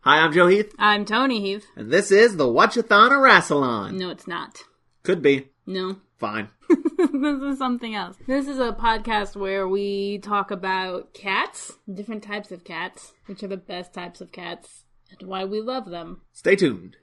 Hi, I'm Joe Heath. I'm Toni Heath. And this is the Watch-A-Thon of Rassilon. No, it's not. Could be. No. Fine. This is something else. This is a podcast where we talk about cats, different types of cats, which are the best types of cats, and why we love them. Stay tuned.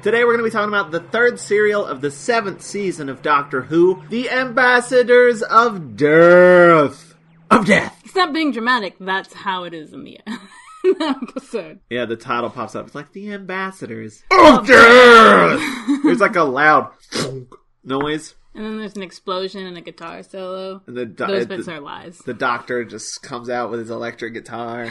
Today we're going to be talking about the third serial of the 7th season of Doctor Who, The Ambassadors of Death. Of Death. Stop being dramatic. That's how it is in the episode. Yeah, the title pops up. It's like, The Ambassadors of Death. There's like a loud noise. And then there's an explosion and a guitar solo. And those bits are lies. The Doctor just comes out with his electric guitar.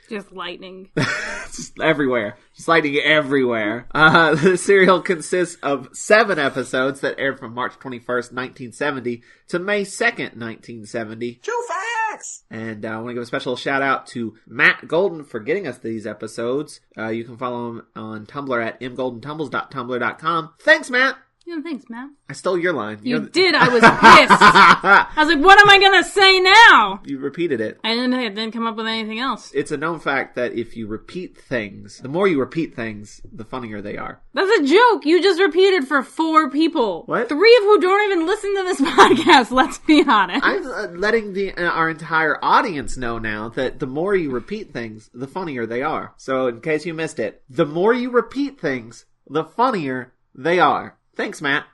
Just lightning. Just everywhere. Just lightning everywhere. The serial consists of 7 episodes that aired from March 21st, 1970 to May 2nd, 1970. True facts! And I want to give a special shout out to Matt Golden for getting us these episodes. You can follow him on Tumblr at mgoldentumbles.tumblr.com. Thanks, Matt! Yeah, thanks, Matt. I stole your line. You did. I was pissed. I was like, what am I going to say now? You repeated it. I didn't come up with anything else. It's a known fact that if you repeat things, the more you repeat things, the funnier they are. That's a joke. You just repeated for 4 people. What? 3 of who don't even listen to this podcast, let's be honest. I'm letting our entire audience know now that the more you repeat things, the funnier they are. So in case you missed it, the more you repeat things, the funnier they are. Thanks, Matt.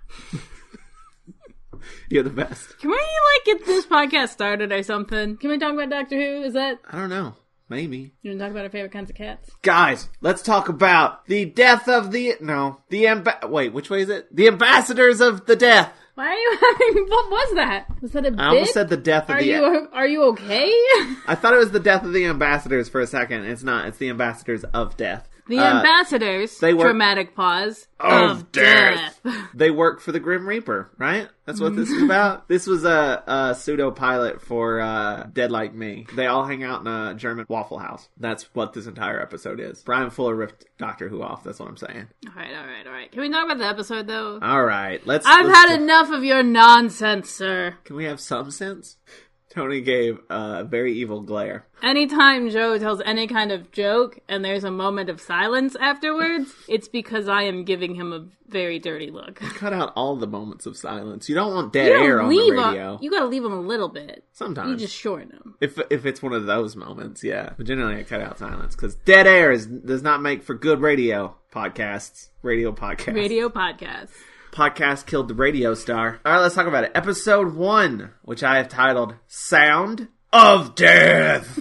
You're the best. Can we, get this podcast started or something? Can we talk about Doctor Who? Is that... I don't know. Maybe. You want to talk about our favorite kinds of cats? Guys, let's talk about the death of wait, which way is it? The Ambassadors of the Death. Why are you having... What was that? Was that a bit? I almost said the death of Are you okay? I thought it was the death of the Ambassadors for a second. It's not. It's the Ambassadors of Death. The Ambassadors, dramatic pause, of death. They work for the Grim Reaper, right? That's what this is about? This was a pseudo-pilot for Dead Like Me. They all hang out in a German Waffle House. That's what this entire episode is. Brian Fuller ripped Doctor Who off, that's what I'm saying. All right. Can we talk about the episode, though? All right, let's... I've had enough of your nonsense, sir. Can we have some sense? Toni gave a very evil glare. Anytime Joe tells any kind of joke and there's a moment of silence afterwards, it's because I am giving him a very dirty look. Cut out all the moments of silence. You don't want dead air on the radio. You gotta leave them a little bit. Sometimes. You just shorten them. If it's one of those moments, yeah. But generally I cut out silence because dead air does not make for good radio podcasts. Radio podcasts. Podcast killed the radio star. Alright, let's talk about it. Episode 1, which I have titled Sound of Death.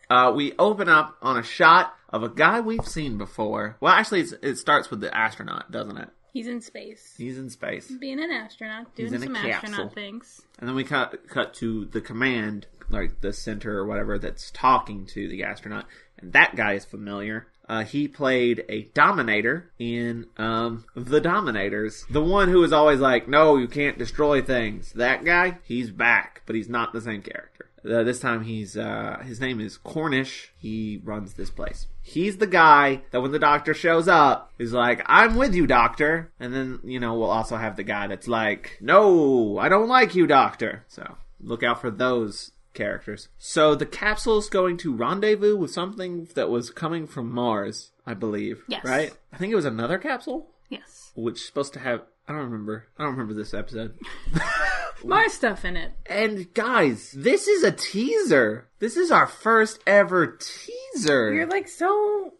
We open up on a shot of a guy we've seen before. Well, actually, it starts with the astronaut, doesn't it? He's in space. Being an astronaut, doing some astronaut things. And then we cut to the command, like the center or whatever, that's talking to the astronaut. And that guy is familiar. He played a Dominator in The Dominators. The one who was always like, no, you can't destroy things. That guy, he's back, but he's not the same character. This time his name is Cornish. He runs this place. He's the guy that when the Doctor shows up, is like, I'm with you, Doctor. And then, we'll also have the guy that's like, no, I don't like you, Doctor. So look out for those characters. So the capsule is going to rendezvous with something that was coming from Mars, I believe. Yes. Right? I think it was another capsule? Yes. Which is supposed to have... I don't remember this episode. More stuff in it. And guys, this is a teaser. This is our first ever teaser. You're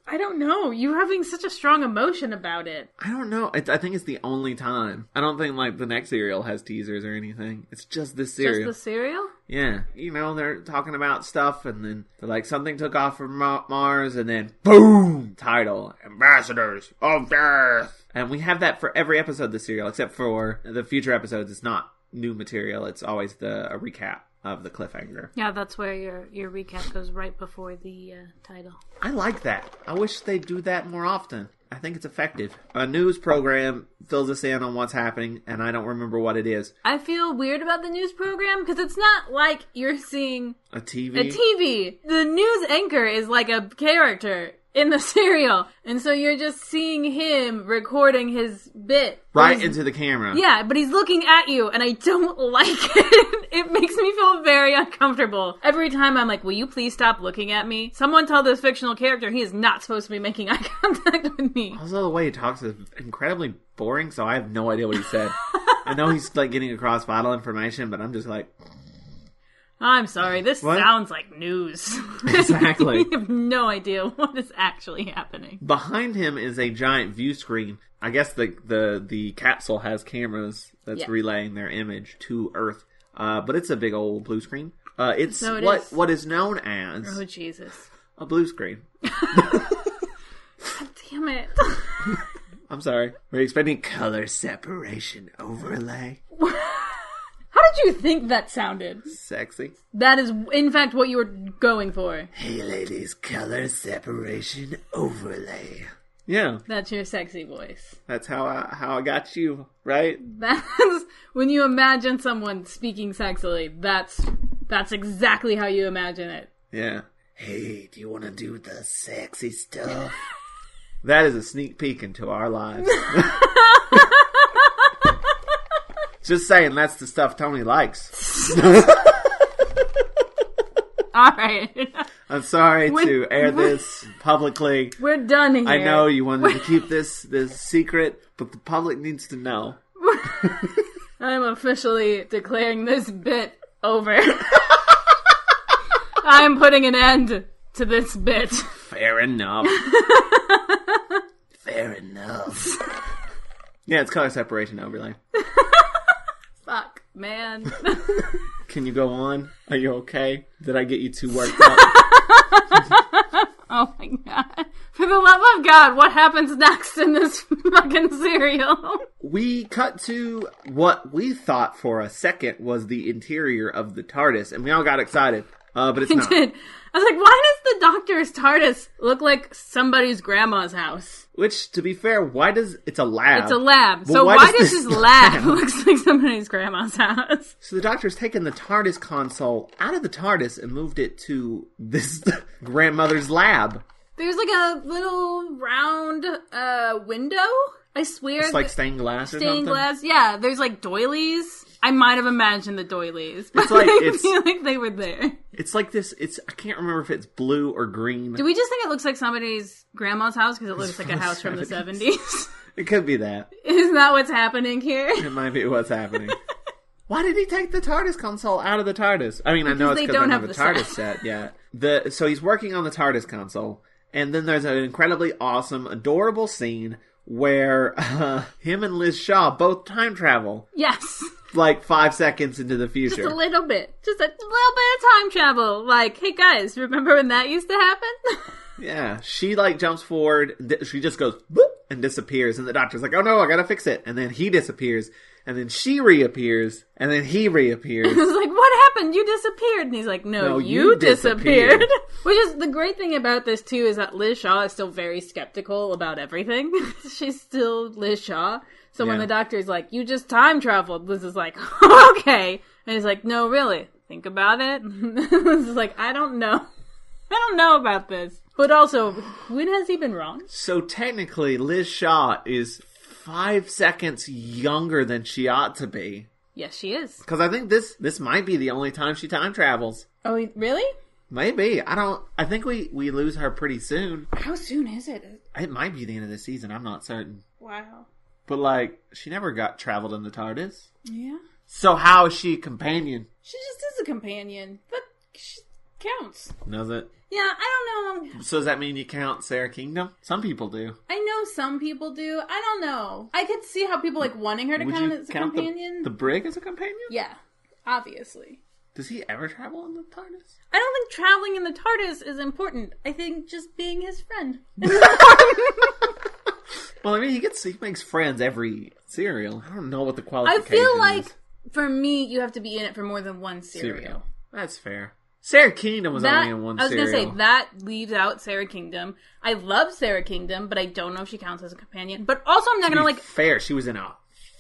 I don't know. You're having such a strong emotion about it. I don't know. I think it's the only time. I don't think the next serial has teasers or anything. It's just this serial. Just the serial? Yeah, they're talking about stuff, and then they're like, something took off from Mars, and then boom, title, Ambassadors of Earth. And we have that for every episode of the serial, except for the future episodes. It's not new material. It's always a recap of the cliffhanger. Yeah, that's where your recap goes right before the title. I like that. I wish they'd do that more often. I think it's effective. A news program fills us in on what's happening, and I don't remember what it is. I feel weird about the news program because it's not like you're seeing a TV. The news anchor is like a character in the serial, and so you're just seeing him recording his bit right into the camera. Yeah, but he's looking at you, and I don't like it. It makes me feel very uncomfortable. Every time I'm like, will you please stop looking at me? Someone tell this fictional character he is not supposed to be making eye contact with me. Also, the way he talks is incredibly boring, so I have no idea what he said. I know he's like getting across vital information, but I'm just like... I'm sorry, this sounds like news. Exactly. You have no idea what is actually happening. Behind him is a giant view screen. I guess the capsule has cameras that's relaying their image to Earth. But it's a big old blue screen. It's what is known as... Oh, Jesus. A blue screen. God damn it. I'm sorry. Were you expecting color separation overlay? How did you think that sounded? Sexy. That is, in fact, what you were going for. Hey, ladies, color separation overlay. Yeah. That's your sexy voice. That's how I got you, right? That's, when you imagine someone speaking sexily, that's exactly how you imagine it. Yeah. Hey, do you want to do the sexy stuff? That is a sneak peek into our lives. Just saying, that's the stuff Toni likes. Alright. I'm sorry to air this publicly. We're done here. I know you wanted to keep this secret, but the public needs to know. I'm officially declaring this bit over. I'm putting an end to this bit. Fair enough. Fair enough. Yeah, it's color separation overlay. Fuck, man. Can you go on? Are you okay? Did I get you too worked up? Oh my god. For the love of God, what happens next in this fucking serial? We cut to what we thought for a second was the interior of the TARDIS, and we all got excited. But it's not. Did. I was like, why does the doctor's TARDIS look like somebody's grandma's house? Which, to be fair, it's a lab. It's a lab. Well, so why does this lab look like somebody's grandma's house? So the doctor's taken the TARDIS console out of the TARDIS and moved it to this grandmother's lab. There's like a little round window. I swear. It's like stained glass or something? Stained glass, yeah. There's like doilies. I might have imagined the doilies, but I feel like they were there. It's like this, I can't remember if it's blue or green. Do we just think it looks like somebody's grandma's house because it looks like a house from the 70s? It could be that. Isn't that what's happening here? It might be what's happening. Why did he take the TARDIS console out of the TARDIS? I mean, I know it's because they don't have the TARDIS set yet. So he's working on the TARDIS console, and then there's an incredibly awesome, adorable scene where him and Liz Shaw both time travel. Yes. Like 5 seconds into the future. Just a little bit. Just a little bit of time travel. Like, hey guys, remember when that used to happen? Yeah. She jumps forward. She just goes boop and disappears. And the doctor's like, oh no, I gotta fix it. And then he disappears. And then she reappears. And then he reappears. I was like, what happened? You disappeared. And he's like, no, you disappeared. Which is the great thing about this too is that Liz Shaw is still very skeptical about everything. She's still Liz Shaw. So when the doctor's like, you just time traveled, Liz is like, okay. And he's like, no, really, think about it. Liz is like, I don't know. I don't know about this. But also, when has he been wrong? So technically, Liz Shaw is 5 seconds younger than she ought to be. Yes, she is. Because I think this might be the only time she time travels. Oh, really? Maybe. I think we lose her pretty soon. How soon is it? It might be the end of the season. I'm not certain. Wow. But, she never got traveled in the TARDIS. Yeah. So how is she a companion? She just is a companion. But she counts. Does it? Yeah, I don't know. So does that mean you count Sarah Kingdom? Some people do. I know some people do. I don't know. I could see how people wanting her to count as a companion. The Brig as a companion? Yeah, obviously. Does he ever travel in the TARDIS? I don't think traveling in the TARDIS is important. I think just being his friend is Well, I mean, he makes friends every serial. I don't know what the qualification is. I feel like, for me, you have to be in it for more than one serial. That's fair. Sarah Kingdom was only in one serial. I was going to say, that leaves out Sarah Kingdom. I love Sarah Kingdom, but I don't know if she counts as a companion. But also, I'm not going to, fair, she was in a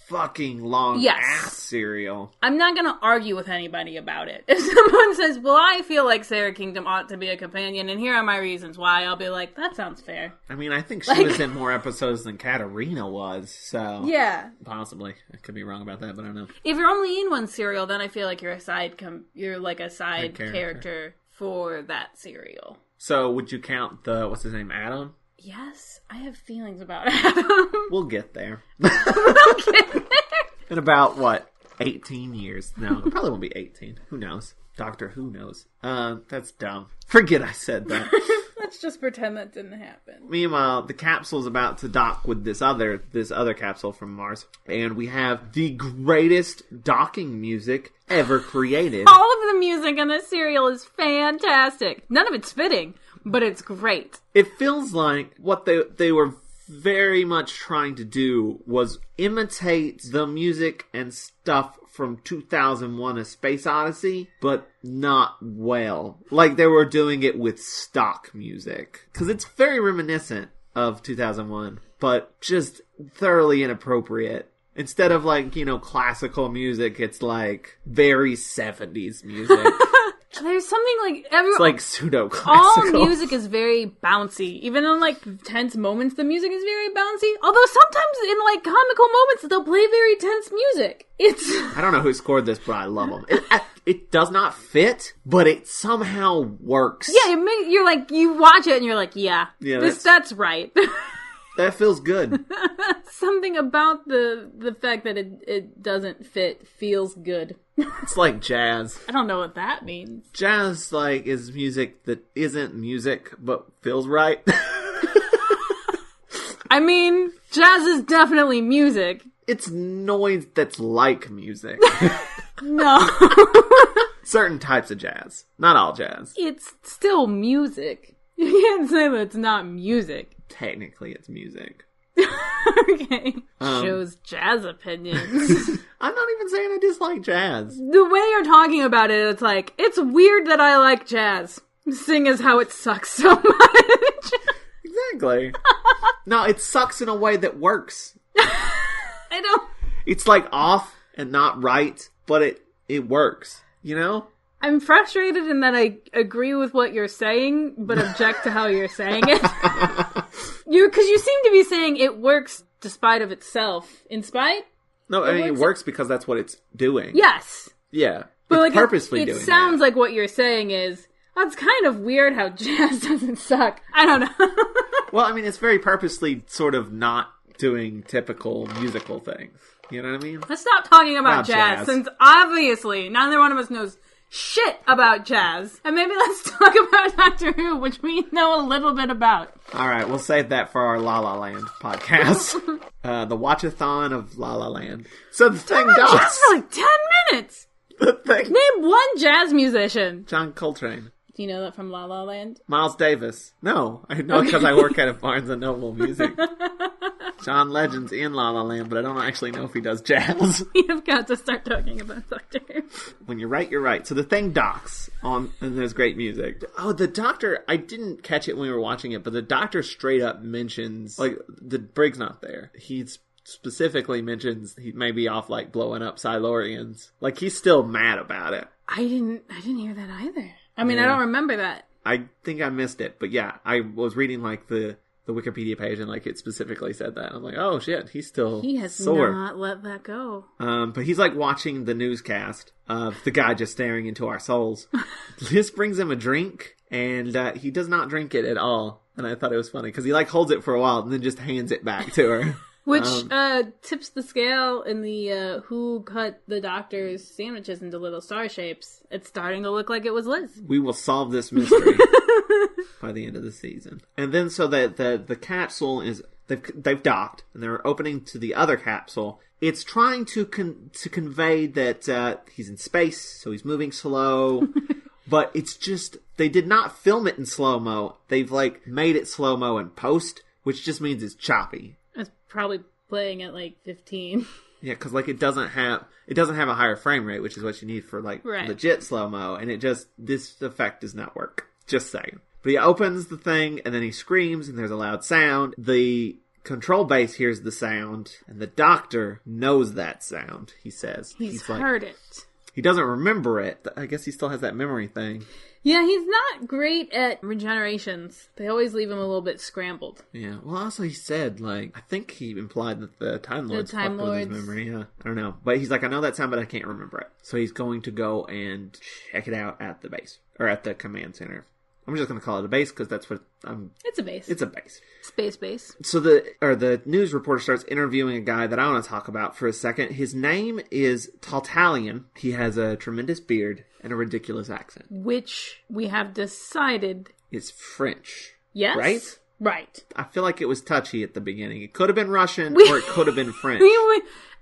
fucking long ass serial. I'm not going to argue with anybody about it. If someone says, well, I feel like Sarah Kingdom ought to be a companion, and here are my reasons why, I'll be like, that sounds fair. I mean, I think she was in more episodes than Katarina was, so... Yeah. Possibly. I could be wrong about that, but I don't know. If you're only in one serial, then I feel like you're a side character for that serial. So, would you count what's his name, Adam? Yes, I have feelings about Adam. We'll get there. We'll get there. In about, 18 years? No, it probably won't be 18. Who knows? Doctor Who knows. That's dumb. Forget I said that. Let's just pretend that didn't happen. Meanwhile, the capsule's about to dock with this other capsule from Mars. And we have the greatest docking music ever created. All of the music in this serial is fantastic. None of it's fitting, but it's great. It feels like what they were very much trying to do was imitate the music and stuff from 2001: A Space Odyssey, but not well. Like they were doing it with stock music. Because it's very reminiscent of 2001, but just thoroughly inappropriate. Instead of classical music, it's like very 70s music. There's something it's like pseudo-classical. All music is very bouncy. Even in tense moments, the music is very bouncy. Although sometimes in comical moments, they'll play very tense music. I don't know who scored this, but I love them. It does not fit, but it somehow works. Yeah, you watch it and you're like, that's right. That feels good. Something about the fact that it doesn't fit feels good. It's like jazz. I don't know what that means. Jazz, is music that isn't music, but feels right. I mean, jazz is definitely music. It's noise that's like music. No. Certain types of jazz. Not all jazz. It's still music. You can't say that it's not music. Technically, it's music. Okay. Shows jazz opinions. I'm not even saying I dislike jazz. The way you're talking about it, it's weird that I like jazz. Seeing as how it sucks so much. Exactly. No, it sucks in a way that works. I don't... It's off and not right, but it works. You know? I'm frustrated in that I agree with what you're saying, but object to how you're saying it. Because you seem to be saying it works despite of itself. In spite? No, I mean, it works because that's what it's doing. Yes. Yeah. But it's purposely doing that. It sounds like what you're saying is, it's kind of weird how jazz doesn't suck. I don't know. Well, I mean, it's very purposely sort of not doing typical musical things. You know what I mean? Let's stop talking about jazz, since obviously neither one of us knows shit about jazz. And maybe let's talk about Doctor Who, which we know a little bit about. Alright, we'll save that for our La La Land podcast. The Watch-A-Thon of La La Land. So the thing does... jazz for 10 minutes! The thing... Name one jazz musician. John Coltrane. Do you know that from La La Land? Miles Davis. No, I know because I work at a Barnes & Noble Music. John Legend's in La La Land, but I don't actually know if he does jazz. You've got to start talking about Doctor Who. When you're right, you're right. So the thing docks on, and there's great music. Oh, the Doctor, I didn't catch it when we were watching it, but the Doctor straight up mentions, the Brig's not there. He specifically mentions he may be off, blowing up Silurians. He's still mad about it. I didn't hear that either. I mean, I don't remember that. I think I missed it, but yeah, I was reading, the Wikipedia page, and it specifically said that. I'm like, oh shit, he has sore. Not let that go. But he's watching the newscast of the guy just staring into our souls. This brings him a drink, and he does not drink it at all. And I thought it was funny because he holds it for a while and then just hands it back to her. Which tips the scale in the who cut the Doctor's sandwiches into little star shapes. It's starting to look like it was Liz. We will solve this mystery by the end of the season. And then so that the capsule is they've docked, and they're opening to the other capsule. It's trying to convey that he's in space, so he's moving slow. But it's just, they did not film it in slow-mo. They've, like, made it slow-mo in post, which just means it's choppy. It's probably playing at, like, 15. Yeah, because, like, it doesn't have a higher frame rate, which is what you need for, like, legit slow-mo. And this effect does not work. Just saying. But he opens the thing, and then he screams, and there's a loud sound. The control base hears the sound, and the doctor knows that sound, he says. He's heard it. He doesn't remember it. I guess he still has that memory thing. Yeah, he's not great at regenerations. They always leave him a little bit scrambled. Yeah. Well, also he said, like, I think he implied that the Time Lords fucked with his memory. Yeah. I don't know. But he's like, I know that sound, but I can't remember it. So he's going to go and check it out at the base. Or at the command center. I'm just going to call it a base because that's what It's a base. It's a base. Space base. So the news reporter starts interviewing a guy that I want to talk about for a second. His name is Taltalion. He has a tremendous beard and a ridiculous accent. Which we have decided is French. Yes. Right? Right. I feel like it was touchy at the beginning. It could have been Russian or it could have been French.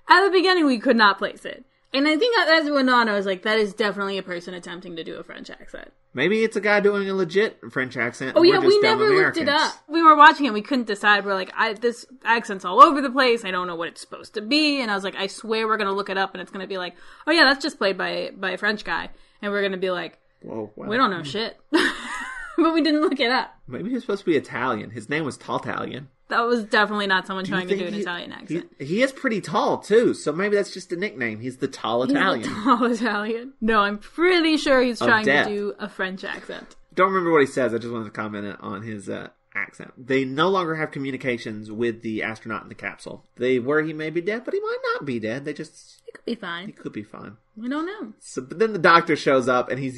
At the beginning, we could not place it. And I think as it went on, I was like, that is definitely a person attempting to do a French accent. Maybe it's a guy doing a legit French accent. Oh, yeah, we never looked it up. We were watching it, we couldn't decide. We're like, this accent's all over the place. I don't know what it's supposed to be. And I was like, I swear we're going to look it up, and it's going to be like, oh, yeah, that's just played by a French guy. And we're going to be like, whoa, wow. We don't know shit. But we didn't look it up. Maybe he's supposed to be Italian. His name was Taltalion. That was definitely not someone trying to do an Italian accent. He is pretty tall, too, so maybe that's just a nickname. He's the tall Italian. He's the tall Italian. No, I'm pretty sure he's trying to do a French accent. Don't remember what he says. I just wanted to comment on his accent. They no longer have communications with the astronaut in the capsule. They worry he may be dead, but he might not be dead. He could be fine. He could be fine. We don't know. So, but then the doctor shows up, and he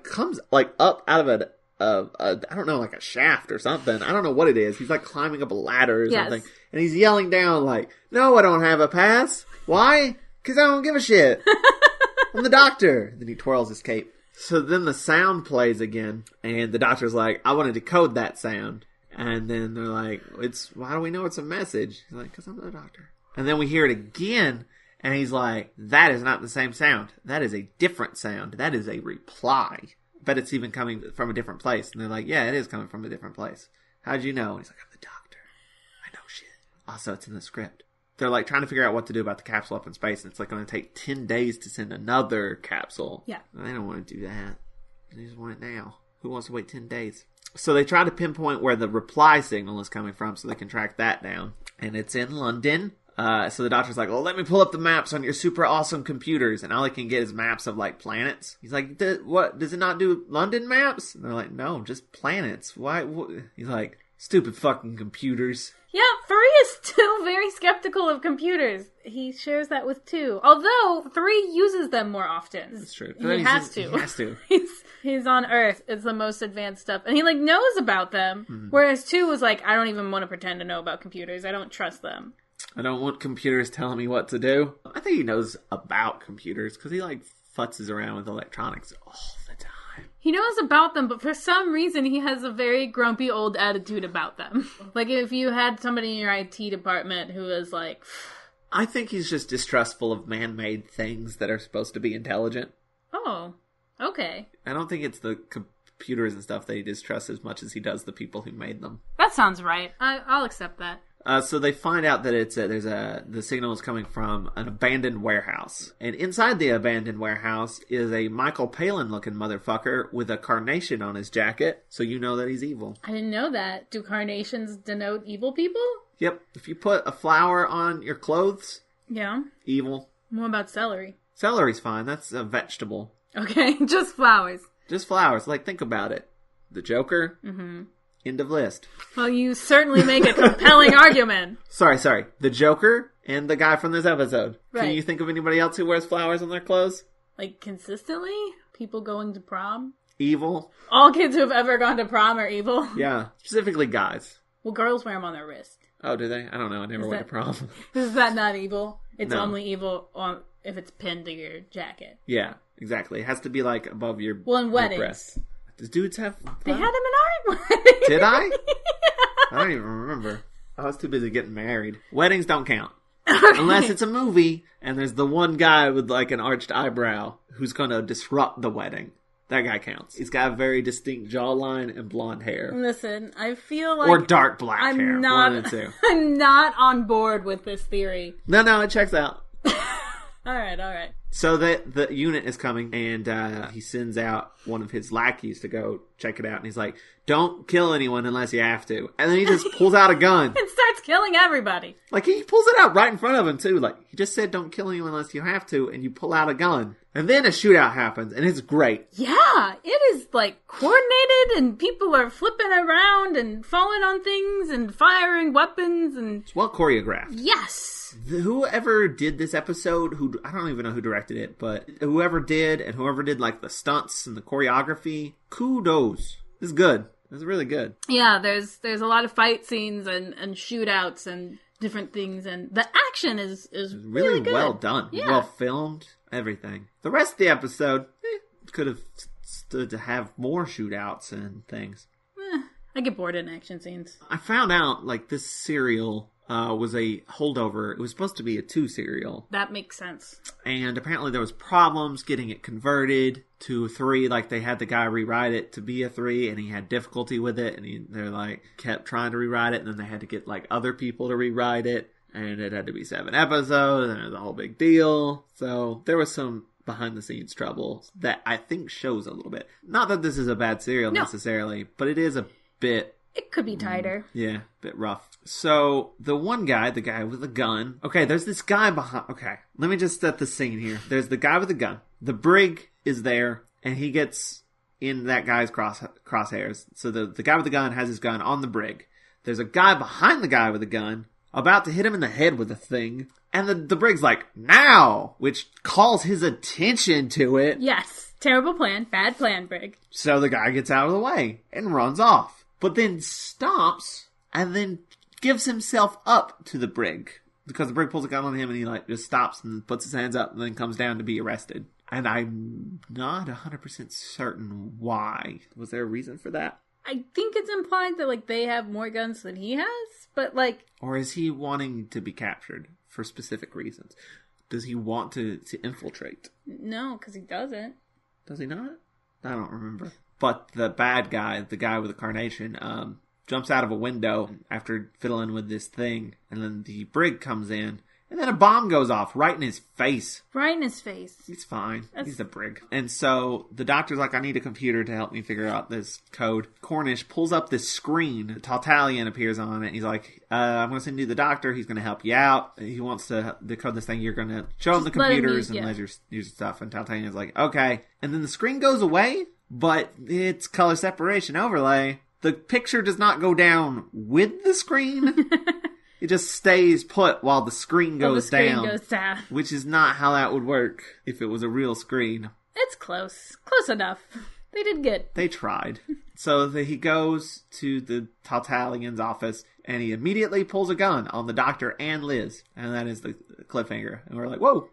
comes up out of I don't know, like a shaft or something. I don't know what it is. He's like climbing up a ladder or something. And he's yelling down like, no, I don't have a pass. Why? Because I don't give a shit. I'm the doctor. Then he twirls his cape. So then the sound plays again. And the doctor's like, I want to decode that sound. And then they're like, why do we know it's a message? He's like, because I'm the doctor. And then we hear it again. And he's like, that is not the same sound. That is a different sound. That is a reply. But it's even coming from a different place. And they're like, yeah, it is coming from a different place. How'd you know? And he's like, I'm the doctor. I know shit. Also, it's in the script. They're like trying to figure out what to do about the capsule up in space. And it's like going to take 10 days to send another capsule. Yeah. And they don't want to do that. They just want it now. Who wants to wait 10 days? So they try to pinpoint where the reply signal is coming from so they can track that down. And it's in London. So the doctor's like, well, let me pull up the maps on your super awesome computers. And all he can get is maps of, like, planets. He's like, what? Does it not do London maps? And they're like, no, just planets. Why? He's like, stupid fucking computers. Yeah, Free is still very skeptical of computers. He shares that with 2. Although 3 uses them more often. That's true. He has to. He's on Earth. It's the most advanced stuff. And he, like, knows about them. Mm-hmm. Whereas 2 was like, I don't even want to pretend to know about computers. I don't trust them. I don't want computers telling me what to do. I think he knows about computers because he, like, futzes around with electronics all the time. He knows about them, but for some reason he has a very grumpy old attitude about them. Like, if you had somebody in your IT department who was like... I think he's just distrustful of man-made things that are supposed to be intelligent. Oh, okay. I don't think it's the computers and stuff that he distrusts as much as he does the people who made them. That sounds right. I'll accept that. So they find out that the signal is coming from an abandoned warehouse. And inside the abandoned warehouse is a Michael Palin-looking motherfucker with a carnation on his jacket, so you know that he's evil. I didn't know that. Do carnations denote evil people? Yep. If you put a flower on your clothes... Yeah. Evil. What about celery? Celery's fine. That's a vegetable. Okay, just flowers. Just flowers. Like, think about it. The Joker... Mm-hmm. End of list. Well, you certainly make a compelling argument. Sorry. The Joker and the guy from this episode. Right. Can you think of anybody else who wears flowers on their clothes? Like, consistently? People going to prom? Evil. All kids who have ever gone to prom are evil? Yeah. Specifically guys. Well, girls wear them on their wrist. Oh, do they? I don't know. I never went to prom. Is that not evil? It's no. only evil if it's pinned to your jacket. Yeah, exactly. It has to be, like, above your in weddings. Breast. Does dudes have... They had them in our wedding. Did I? Yeah. I don't even remember. I was too busy getting married. Weddings don't count. Okay. Unless it's a movie and there's the one guy with like an arched eyebrow who's going to disrupt the wedding. That guy counts. He's got a very distinct jawline and blonde hair. Listen, I feel like... Or dark black hair. One of the two. I'm not on board with this theory. No, it checks out. All right. So the unit is coming, and he sends out one of his lackeys to go check it out. And he's like, don't kill anyone unless you have to. And then he just pulls out a gun. And starts killing everybody. Like, he pulls it out right in front of him, too. Like, he just said don't kill anyone unless you have to, and you pull out a gun. And then a shootout happens, and it's great. Yeah, it is, like, coordinated, and people are flipping around and falling on things and firing weapons, and... It's well choreographed. Yes! Whoever did this episode, I don't even know who directed it, but whoever did, like, the stunts and the choreography, kudos. It's good. It's really good. Yeah, there's a lot of fight scenes and shootouts and different things, and the action is really good. Well done. Yeah. Well filmed. Everything. The rest of the episode could have stood to have more shootouts and things. I get bored in action scenes. I found out, like, this serial was a holdover. It was supposed to be a 2 serial. That makes sense. And apparently there was problems getting it converted to a 3. Like, they had the guy rewrite it to be a 3, and he had difficulty with it, and they're like, kept trying to rewrite it, and then they had to get, like, other people to rewrite it. And it had to be 7 episodes, and it was a whole big deal. So there was some behind-the-scenes trouble that I think shows a little bit. Not that this is a bad serial necessarily, but it is a bit... It could be tighter. Yeah, a bit rough. So the one guy, the guy with the gun... Okay, there's this guy behind... Okay, let me just set the scene here. There's the guy with the gun. The brig is there, and he gets in that guy's crosshairs. So the guy with the gun has his gun on the brig. There's a guy behind the guy with the gun about to hit him in the head with a thing. And the brig's like, now! Which calls his attention to it. Yes. Terrible plan. Bad plan, Brig. So the guy gets out of the way and runs off. But then stops and then gives himself up to the brig. Because the brig pulls a gun on him and he like just stops and puts his hands up and then comes down to be arrested. And I'm not 100% certain why. Was there a reason for that? I think it's implied that, like, they have more guns than he has, but, like... Or is he wanting to be captured for specific reasons? Does he want to infiltrate? No, because he doesn't. Does he not? I don't remember. But the bad guy, the guy with the carnation, jumps out of a window after fiddling with this thing, and then the brig comes in, and then a bomb goes off right in his face. Right in his face. He's fine. He's a brig. And so the doctor's like, I need a computer to help me figure out this code. Cornish pulls up this screen. Tautalian appears on it. He's like, I'm going to send you the doctor. He's going to help you out. He wants to decode this thing. You're going to show him the computers and let your stuff. And Tautalian's like, okay. And then the screen goes away, but it's color separation overlay. The picture does not go down with the screen. It just stays put while the screen goes down. Which is not how that would work if it was a real screen. It's close. Close enough. They did good. They tried. So he goes to the Tautalian's office, and he immediately pulls a gun on the doctor and Liz. And that is the cliffhanger. And we're like, whoa.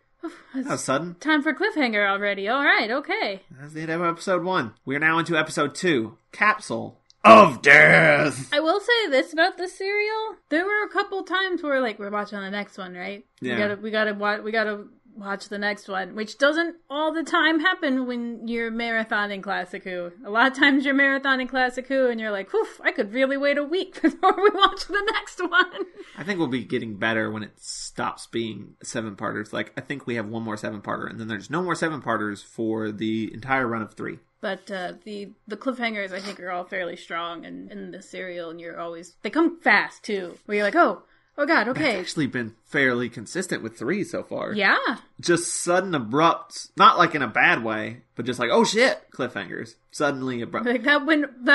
That was sudden. Time for cliffhanger already. All right, okay. That's the end of episode 1. We are now into episode 2. Capsule of Death. I will say this about this serial. There were a couple times where, like, we're watching the next one, right? Yeah. We gotta watch the next one, which doesn't all the time happen when you're marathoning Classic Who. A lot of times you're marathoning Classic Who and you're like, whew, I could really wait a week before we watch the next one. I think we'll be getting better when it stops being 7-parters. Like, I think we have one more 7-parter, and then there's no more 7-parters for the entire run of 3. But the cliffhangers, I think, are all fairly strong in the serial, and they come fast, too. Where you're like, oh God, okay. It's actually been fairly consistent with 3 so far. Yeah. Just sudden, abrupt, not like in a bad way, but just like, oh shit, cliffhangers. Suddenly abrupt. Like, that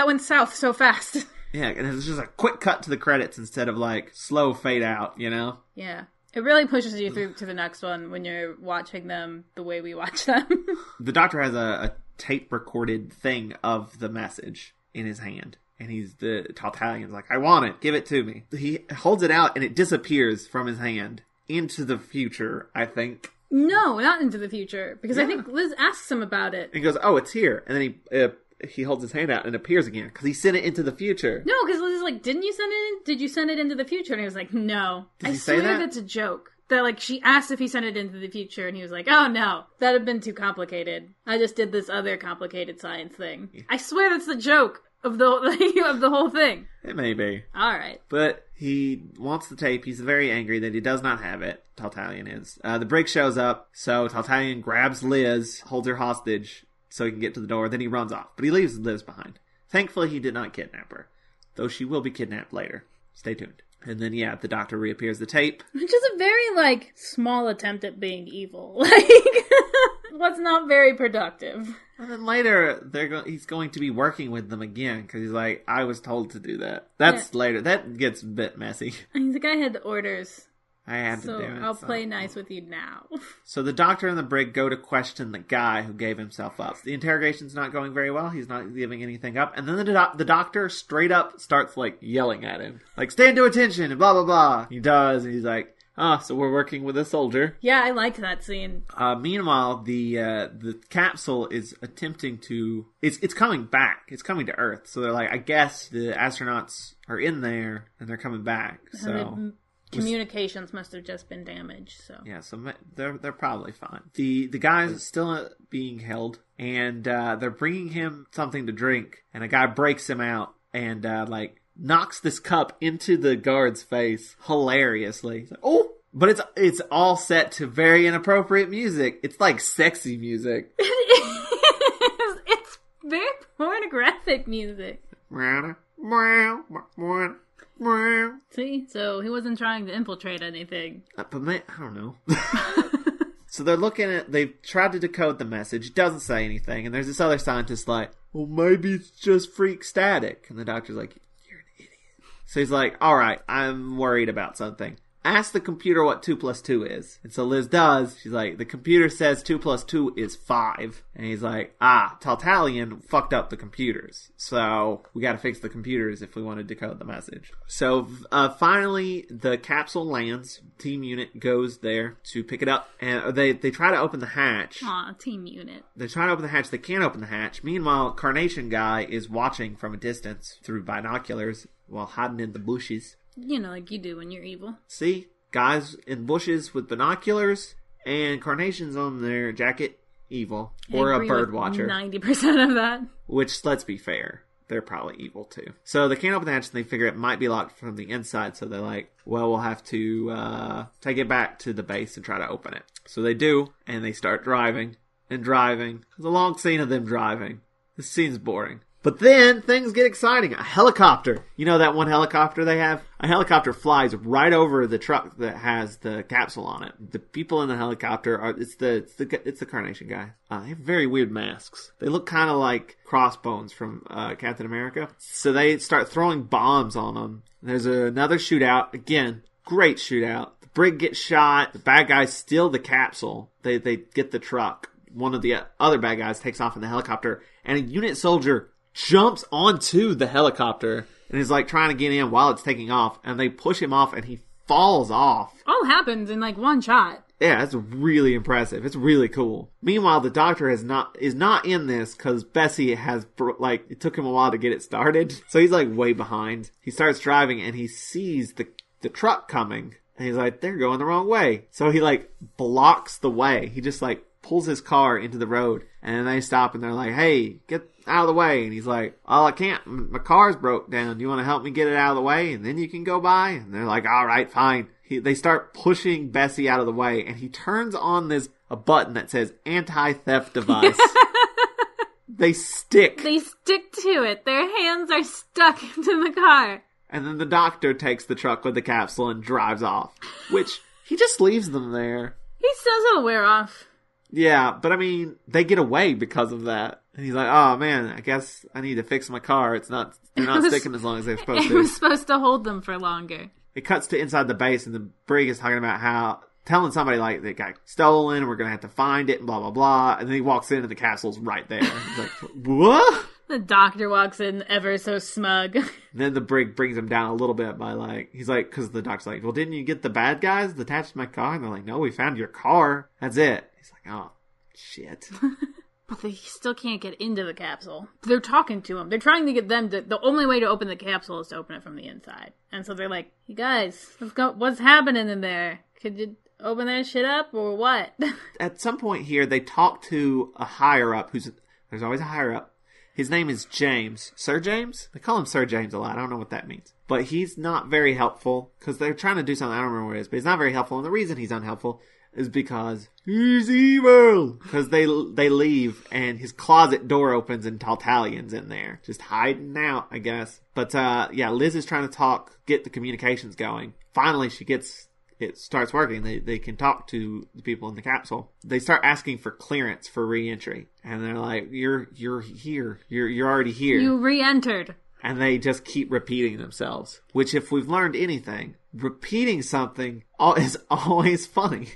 went south so fast. Yeah, and it's just a quick cut to the credits instead of like slow fade out, you know? Yeah. It really pushes you through to the next one when you're watching them the way we watch them. The doctor has a tape recorded thing of the message in his hand. And the Tautalian's like, I want it. Give it to me. He holds it out and it disappears from his hand into the future, I think. No, not into the future. Because I think Liz asks him about it. And he goes, oh, it's here. And then he holds his hand out and it appears again because he sent it into the future. No, because Liz is like, didn't you send it in? Did you send it into the future? And he was like, no. Did he say that? That's a joke. That, like, she asked if he sent it into the future, and he was like, oh, no. That'd have been too complicated. I just did this other complicated science thing. Yeah. I swear that's the joke of the whole thing. It may be. All right. But he wants the tape. He's very angry that he does not have it. Tartalion is. The brig shows up, so Tartalion grabs Liz, holds her hostage so he can get to the door, then he runs off. But he leaves Liz behind. Thankfully, he did not kidnap her, though she will be kidnapped later. Stay tuned. And then, yeah, the Doctor reappears the tape. Which is a very, like, small attempt at being evil. Like, what's not very productive. And then later, he's going to be working with them again, because he's like, I was told to do that. That's later. That gets a bit messy. He's like, I had the orders. I had to do it. I'll play nice with you now. So the Doctor and the brig go to question the guy who gave himself up. The interrogation's not going very well. He's not giving anything up. And then the Doctor straight up starts, like, yelling at him. Like, stand to attention and blah, blah, blah. He does, and he's like, so we're working with a soldier. Yeah, I liked that scene. Meanwhile, the capsule is attempting to... It's coming back. It's coming to Earth. So they're like, I guess the astronauts are in there, and they're coming back. So... Communications must have just been damaged, so... Yeah, so they're probably fine. The guy's still being held, and they're bringing him something to drink, and a guy breaks him out, and, knocks this cup into the guard's face hilariously. He's like, oh! But it's all set to very inappropriate music. It's like sexy music. It's very pornographic music. See? So he wasn't trying to infiltrate anything. But I don't know. So they're looking at... They've tried to decode the message. It doesn't say anything. And there's this other scientist like, well, maybe it's just freak static. And the Doctor's like, you're an idiot. So he's like, all right, I'm worried about something. Ask the computer what 2 + 2 is. And so Liz does. She's like, the computer says 2 + 2 is 5. And he's like, Tartalion fucked up the computers. So we gotta fix the computers if we want to decode the message. So finally, the capsule lands. Team Unit goes there to pick it up. And they try to open the hatch. Aw, Team Unit. They try to open the hatch. They can't open the hatch. Meanwhile, Carnation Guy is watching from a distance through binoculars while hiding in the bushes. You know, like you do when you're evil. See? Guys in bushes with binoculars and carnations on their jacket, evil. Or a bird watcher. 90% of that. Which, let's be fair, they're probably evil too. So they can't open the hatch and they figure it might be locked from the inside. So they're like, well, we'll have to take it back to the base and try to open it. So they do, and they start driving and driving. There's a long scene of them driving. This scene's boring. But then, things get exciting. A helicopter. You know that one helicopter they have? A helicopter flies right over the truck that has the capsule on it. The people in the helicopter are, it's the Carnation Guy. They have very weird masks. They look kind of like Crossbones from Captain America. So they start throwing bombs on them. There's another shootout. Again, great shootout. The brig gets shot. The bad guys steal the capsule. They get the truck. One of the other bad guys takes off in the helicopter. And a unit soldier jumps onto the helicopter and is like trying to get in while it's taking off, and they push him off and he falls off. All happens in like one shot. Yeah, that's really impressive. It's really cool. Meanwhile, the Doctor is not in this because Bessie has it took him a while to get it started, so he's like way behind. He starts driving and he sees the truck coming, and he's like, they're going the wrong way. So he like blocks the way. He just like pulls his car into the road, and they stop and they're like, hey, get out of the way. And he's like, oh, I can't, my car's broke down, you want to help me get it out of the way and then you can go by? And they're like, all right, fine. They start pushing Bessie out of the way, and he turns on a button that says anti-theft device. They stick to it. Their hands are stuck into the car. And then the Doctor takes the truck with the capsule and drives off, which he just leaves them there. He says it'll wear off. Yeah, but I mean, they get away because of that. And he's like, oh man, I guess I need to fix my car. They're not sticking as long as they're supposed to. It was supposed to hold them for longer. It cuts to inside the base, and the brig is talking about telling somebody like they got stolen, we're going to have to find it, and blah, blah, blah. And then he walks in and the castle's right there. He's like, what? The Doctor walks in ever so smug. And then the brig brings him down a little bit by he's like, because the Doctor's like, well, didn't you get the bad guys attached to my car? And they're like, no, we found your car. That's it. He's like, oh, shit. But they still can't get into the capsule. They're talking to him. They're trying to get them to... The only way to open the capsule is to open it from the inside. And so they're like, hey guys, let's go. What's happening in there? Could you open that shit up or what? At some point here, they talk to a higher-up there's always a higher-up. His name is James. Sir James? They call him Sir James a lot. I don't know what that means. But he's not very helpful because they're trying to do something. I don't remember what it is, but he's not very helpful. And the reason he's unhelpful is because he's evil. Because they leave and his closet door opens and Tartalion's in there. Just hiding out, I guess. But Liz is trying to get the communications going. Finally, it starts working. They can talk to the people in the capsule. They start asking for clearance for re-entry. And they're like, you're here. You're already here. You re-entered. And they just keep repeating themselves. Which, if we've learned anything, repeating something is always funny.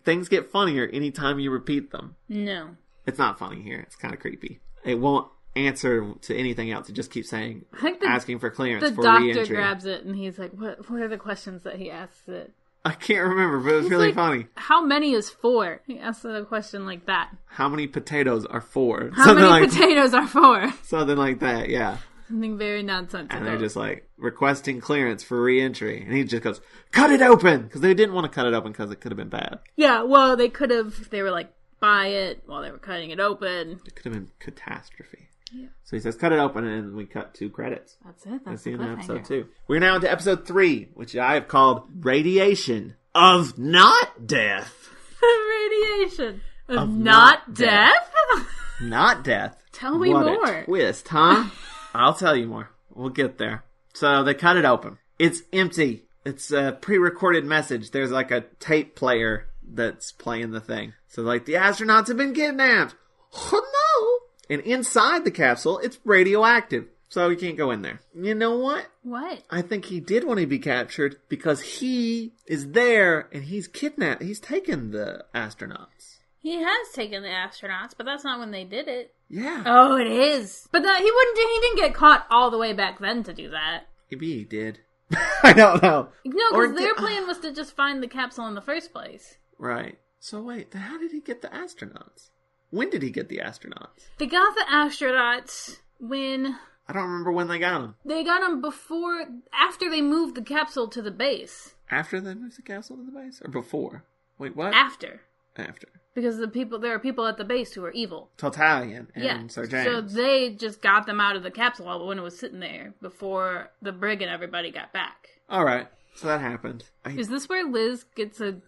Things get funnier anytime you repeat them. No. It's not funny here. It's kind of creepy. It won't answer to anything else. It just keeps saying, asking for clearance for re-entry. The doctor grabs it and he's like, what are the questions that he asks it? I can't remember, but it was really funny. How many is 4? He asked a question like that. How many potatoes are 4? How many potatoes are 4? Something like that, yeah. Something very nonsensical. And they're just like, requesting clearance for re-entry. And he just goes, cut it open! Because they didn't want to cut it open because it could have been bad. Yeah, well, they could have, they were like, buy it while they were cutting it open. It could have been catastrophe. Yeah. So he says, cut it open, and we cut 2 credits. That's it. That's the end of episode 2. We're now into episode 3, which I have called Radiation of Not Death. Radiation of not death? Not death. Tell me more. What a twist, huh? I'll tell you more. We'll get there. So they cut it open. It's empty. It's a pre-recorded message. There's like a tape player that's playing the thing. So like, the astronauts have been kidnapped. Oh no! And inside the capsule, it's radioactive. So he can't go in there. You know what? What? I think he did want to be captured because he is there and he's kidnapped. He's taken the astronauts. He has taken the astronauts, but that's not when they did it. Yeah. Oh, it is. But he didn't get caught all the way back then to do that. Maybe he did. I don't know. No, because their plan was to just find the capsule in the first place. Right. So wait, how did he get the astronauts? When did he get the astronauts? They got the astronauts when... I don't remember when they got them. They got them after they moved the capsule to the base. After they moved the capsule to the base? Or before? Wait, what? After. Because there are people at the base who are evil. Tartalion and Sir James. So they just got them out of the capsule when it was sitting there before the brig and everybody got back. Alright, so that happened. Is this where Liz gets a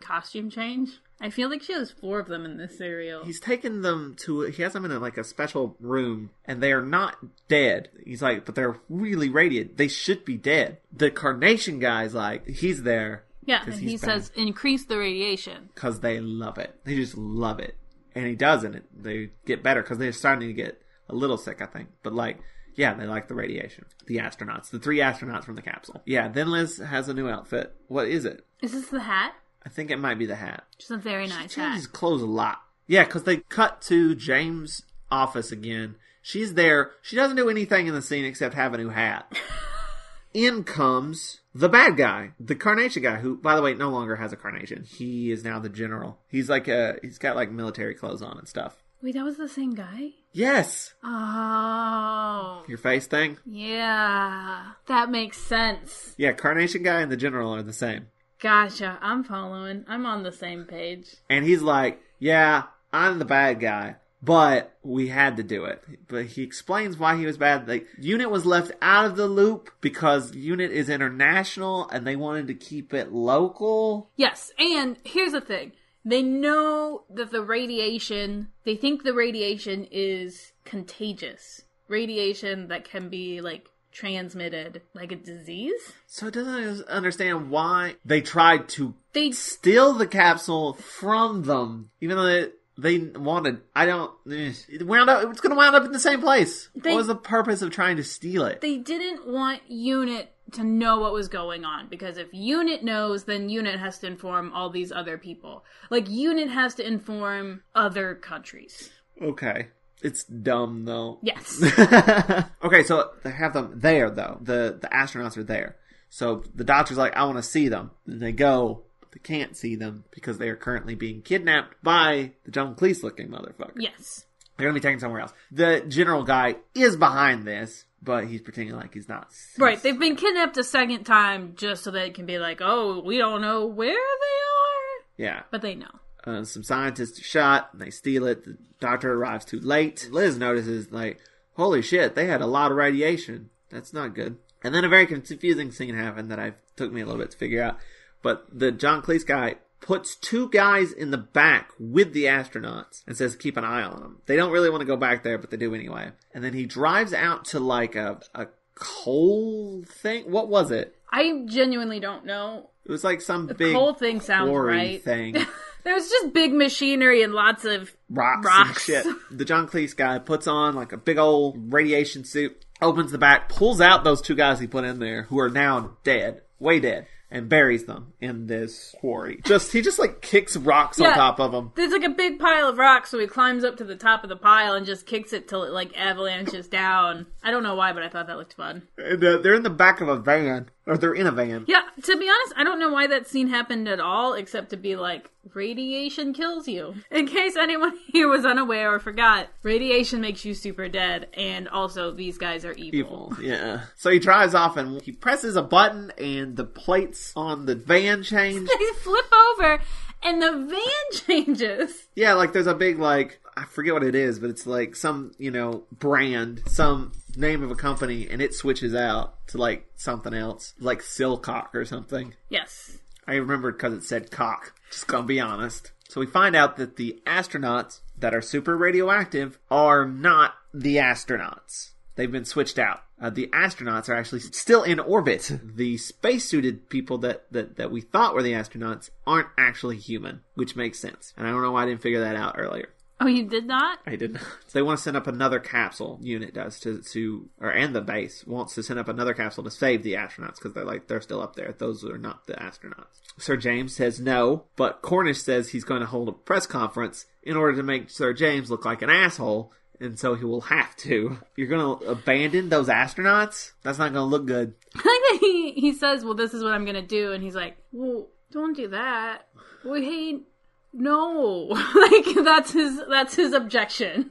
costume change? I feel like she has 4 of them in this serial. He has them in a special room, and they are not dead. He's like, but they're really radiant. They should be dead. The Carnation guy's like, he's there. Yeah, and he says, increase the radiation. Because they love it. They just love it. And he does, and they get better, because they're starting to get a little sick, I think. But they like the radiation. The astronauts. The 3 astronauts from the capsule. Yeah, then Liz has a new outfit. What is it? Is this the hat? I think it might be the hat. Just a very nice hat. She changes clothes a lot. Yeah, because they cut to James' office again. She's there. She doesn't do anything in the scene except have a new hat. In comes the bad guy, the Carnation guy, who, by the way, no longer has a Carnation. He is now the general. He's he's got military clothes on and stuff. Wait, that was the same guy? Yes. Oh. Your face thing? Yeah. That makes sense. Yeah, Carnation guy and the general are the same. Gotcha. I'm following. I'm on the same page. And he's like, yeah, I'm the bad guy, but we had to do it. But he explains why he was bad. UNIT was left out of the loop because UNIT is international and they wanted to keep it local. Yes, and here's the thing. They know that they think the radiation is contagious. Radiation that can be, transmitted like a disease. So it doesn't understand why they tried to steal the capsule from them, even though they wanted. It's going to wind up in the same place. What was the purpose of trying to steal it? They didn't want UNIT to know what was going on, because if UNIT knows, then UNIT has to inform all these other people. UNIT has to inform other countries. Okay. It's dumb, though. Yes. Okay, so they have them there, though. The astronauts are there. So the doctor's like, I want to see them. And they go, but they can't see them because they are currently being kidnapped by the John Cleese-looking motherfucker. Yes. They're going to be taken somewhere else. The general guy is behind this, but he's pretending like he's not. Right, they've been kidnapped a second time just so that it can be like, oh, we don't know where they are. Yeah. But they know. Some scientists are shot, and they steal it. The doctor arrives too late. Liz notices, like, holy shit, they had a lot of radiation. That's not good. And then a very confusing scene happened that took me a little bit to figure out. But the John Cleese guy puts 2 guys in the back with the astronauts and says keep an eye on them. They don't really want to go back there, but they do anyway. And then he drives out to like a coal thing. What was it? I genuinely don't know. It was like some the big coal thing sounds right. thing. There's just big machinery and lots of rocks and shit. The John Cleese guy puts on like a big old radiation suit, opens the back, pulls out those 2 guys he put in there who are now dead, way dead, and buries them in this quarry. He just like kicks rocks on top of them. There's like a big pile of rocks, so he climbs up to the top of the pile and just kicks it till it like avalanches down. I don't know why, but I thought that looked fun. And they're in the back of a van. Or they're in a van. Yeah, to be honest, I don't know why that scene happened at all, except to be like, radiation kills you. In case anyone here was unaware or forgot, radiation makes you super dead, and also these guys are evil. Yeah. So he drives off and he presses a button and the plates on the van change. They flip over and the van changes. Yeah, like there's a big like, I forget what it is, but it's like some, brand, some name of a company, and it switches out to like something else, like Silcock or something. Yes. I remembered because it said cock, just gonna be honest. So we find out that the astronauts that are super radioactive are not the astronauts. They've been switched out. The astronauts are actually still in orbit. The spacesuited people that we thought were the astronauts aren't actually human, which makes sense. And I don't know why I didn't figure that out earlier. Oh, you did not? I did not. So they want to send up another capsule. Unit does and the base wants to send up another capsule to save the astronauts because they're still up there. Those are not the astronauts. Sir James says no, but Cornish says he's going to hold a press conference in order to make Sir James look like an asshole, and so he will have to. You're going to abandon those astronauts? That's not going to look good. I think that he says, well, this is what I'm going to do, and he's like, well, don't do that. Well, hey, no. Like, that's his objection.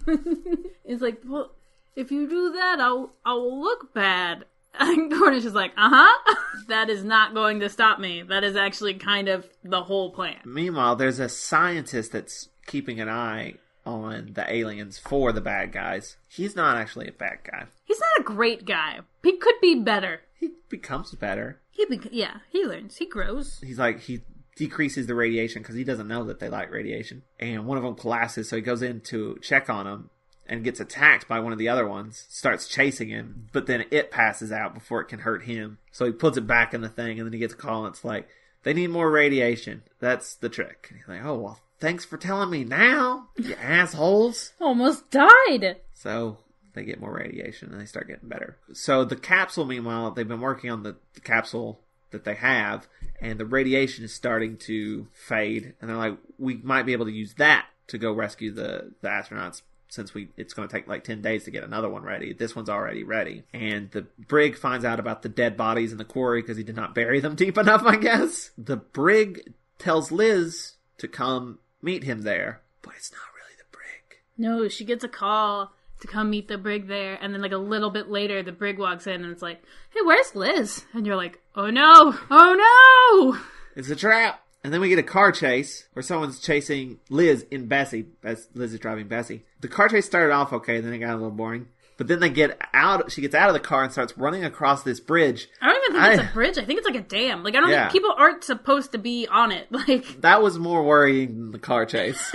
He's like, well, if you do that, I'll look bad. And Cornish is like, that is not going to stop me. That is actually kind of the whole plan. Meanwhile, there's a scientist that's keeping an eye on the aliens for the bad guys. He's not actually a bad guy. He's not a great guy. He could be better. He becomes better. He learns. He grows. He's like, he decreases the radiation because he doesn't know that they like radiation. And one of them collapses, so he goes in to check on him and gets attacked by one of the other ones, starts chasing him, but then it passes out before it can hurt him. So he puts it back in the thing, and then he gets a call, and it's like, they need more radiation. That's the trick. And he's like, oh, well, thanks for telling me now, you assholes. Almost died. So they get more radiation, and they start getting better. So the capsule, meanwhile, they've been working on the capsule that they have, and the radiation is starting to fade, and they're like, we might be able to use that to go rescue the astronauts, since it's going to take like 10 days to get another one ready. This one's already ready. And the brig finds out about the dead bodies in the quarry because he did not bury them deep enough, I guess. The brig tells Liz to come meet him there, but it's not really the brig. No, she gets a call to come meet the brig there, and then like a little bit later, the brig walks in and it's like, hey, where's Liz? And you're like, oh no! It's a trap! And then we get a car chase where someone's chasing Liz in Bessie, as Liz is driving Bessie. The car chase started off okay, then it got a little boring. But then she gets out of the car and starts running across this bridge. I don't even think it's a bridge. I think it's like a dam. Like, I don't think people aren't supposed to be on it. Like, that was more worrying than the car chase.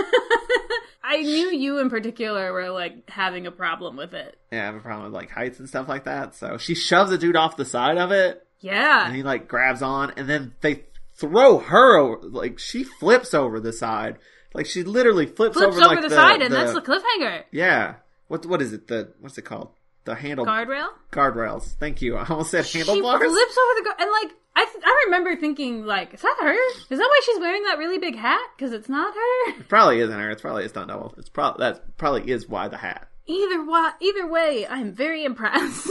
I knew you in particular were, like, having a problem with it. Yeah, I have a problem with, like, heights and stuff like that. So she shoves a dude off the side of it. Yeah. And he, like, grabs on. And then they throw her over. Like, she flips over the side. Like, she literally flips over like, the side, and that's the cliffhanger. Yeah. What is it? What's it called? The handle... Guardrail? Guardrails. Thank you. I almost said handlebars. She flips over the... And, like, I remember thinking, like, is that her? Is that why she's wearing that really big hat? Because it's not her? It probably isn't her. It's probably a stunt double. That probably is why the hat. Either way, I'm very impressed.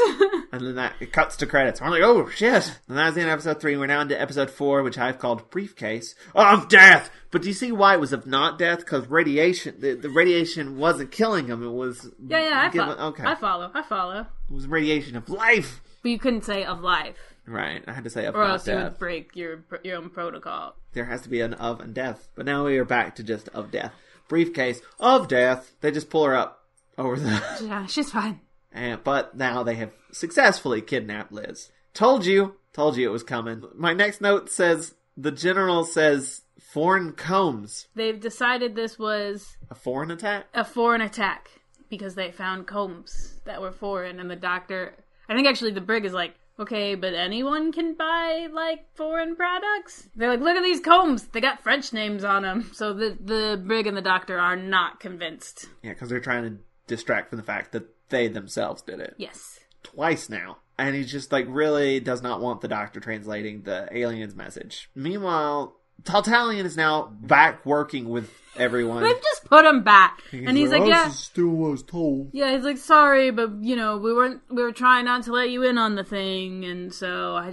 And then it cuts to credits. I'm like, oh, shit. And that's the end of episode 3. We're now into episode 4, which I've called Briefcase of Death. But do you see why it was of not death? Because radiation, the radiation wasn't killing him. It was... Yeah, I follow. It was radiation of life. But you couldn't say of life. Right, I had to say of or not else death. You would break your own protocol. There has to be an of and death. But now we are back to just of death. Briefcase of death. They just pull her up over the... Yeah, she's fine. But now they have successfully kidnapped Liz. Told you it was coming. My next note says, the general says, foreign combs. They've decided this was... A foreign attack? A foreign attack. Because they found combs that were foreign. And the doctor... I think actually the brig is like, okay, but anyone can buy, like, foreign products? They're like, look at these combs. They got French names on them. So the brig and the doctor are not convinced. Yeah, because they're trying to distract from the fact that they themselves did it. Yes. Twice now. And he just, like, really does not want the doctor translating the alien's message. Meanwhile, Taltalion is now back working with everyone. They've just put him back. And he's like, yeah. This is still what I was told. Yeah, he's like, sorry, but, you know, we were trying not to let you in on the thing, and so I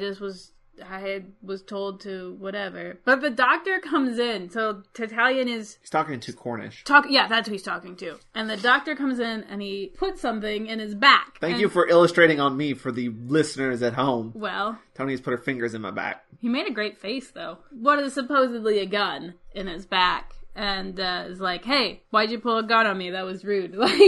was told to whatever. But the doctor comes in, so Taltalion is... He's talking to Cornish. Yeah, that's who he's talking to. And the doctor comes in, and he puts something in his back. Thank you for illustrating on me for the listeners at home. Well... Tony's put her fingers in my back. He made a great face, though. What is supposedly a gun in his back. And is like, hey, why'd you pull a gun on me? That was rude. Like,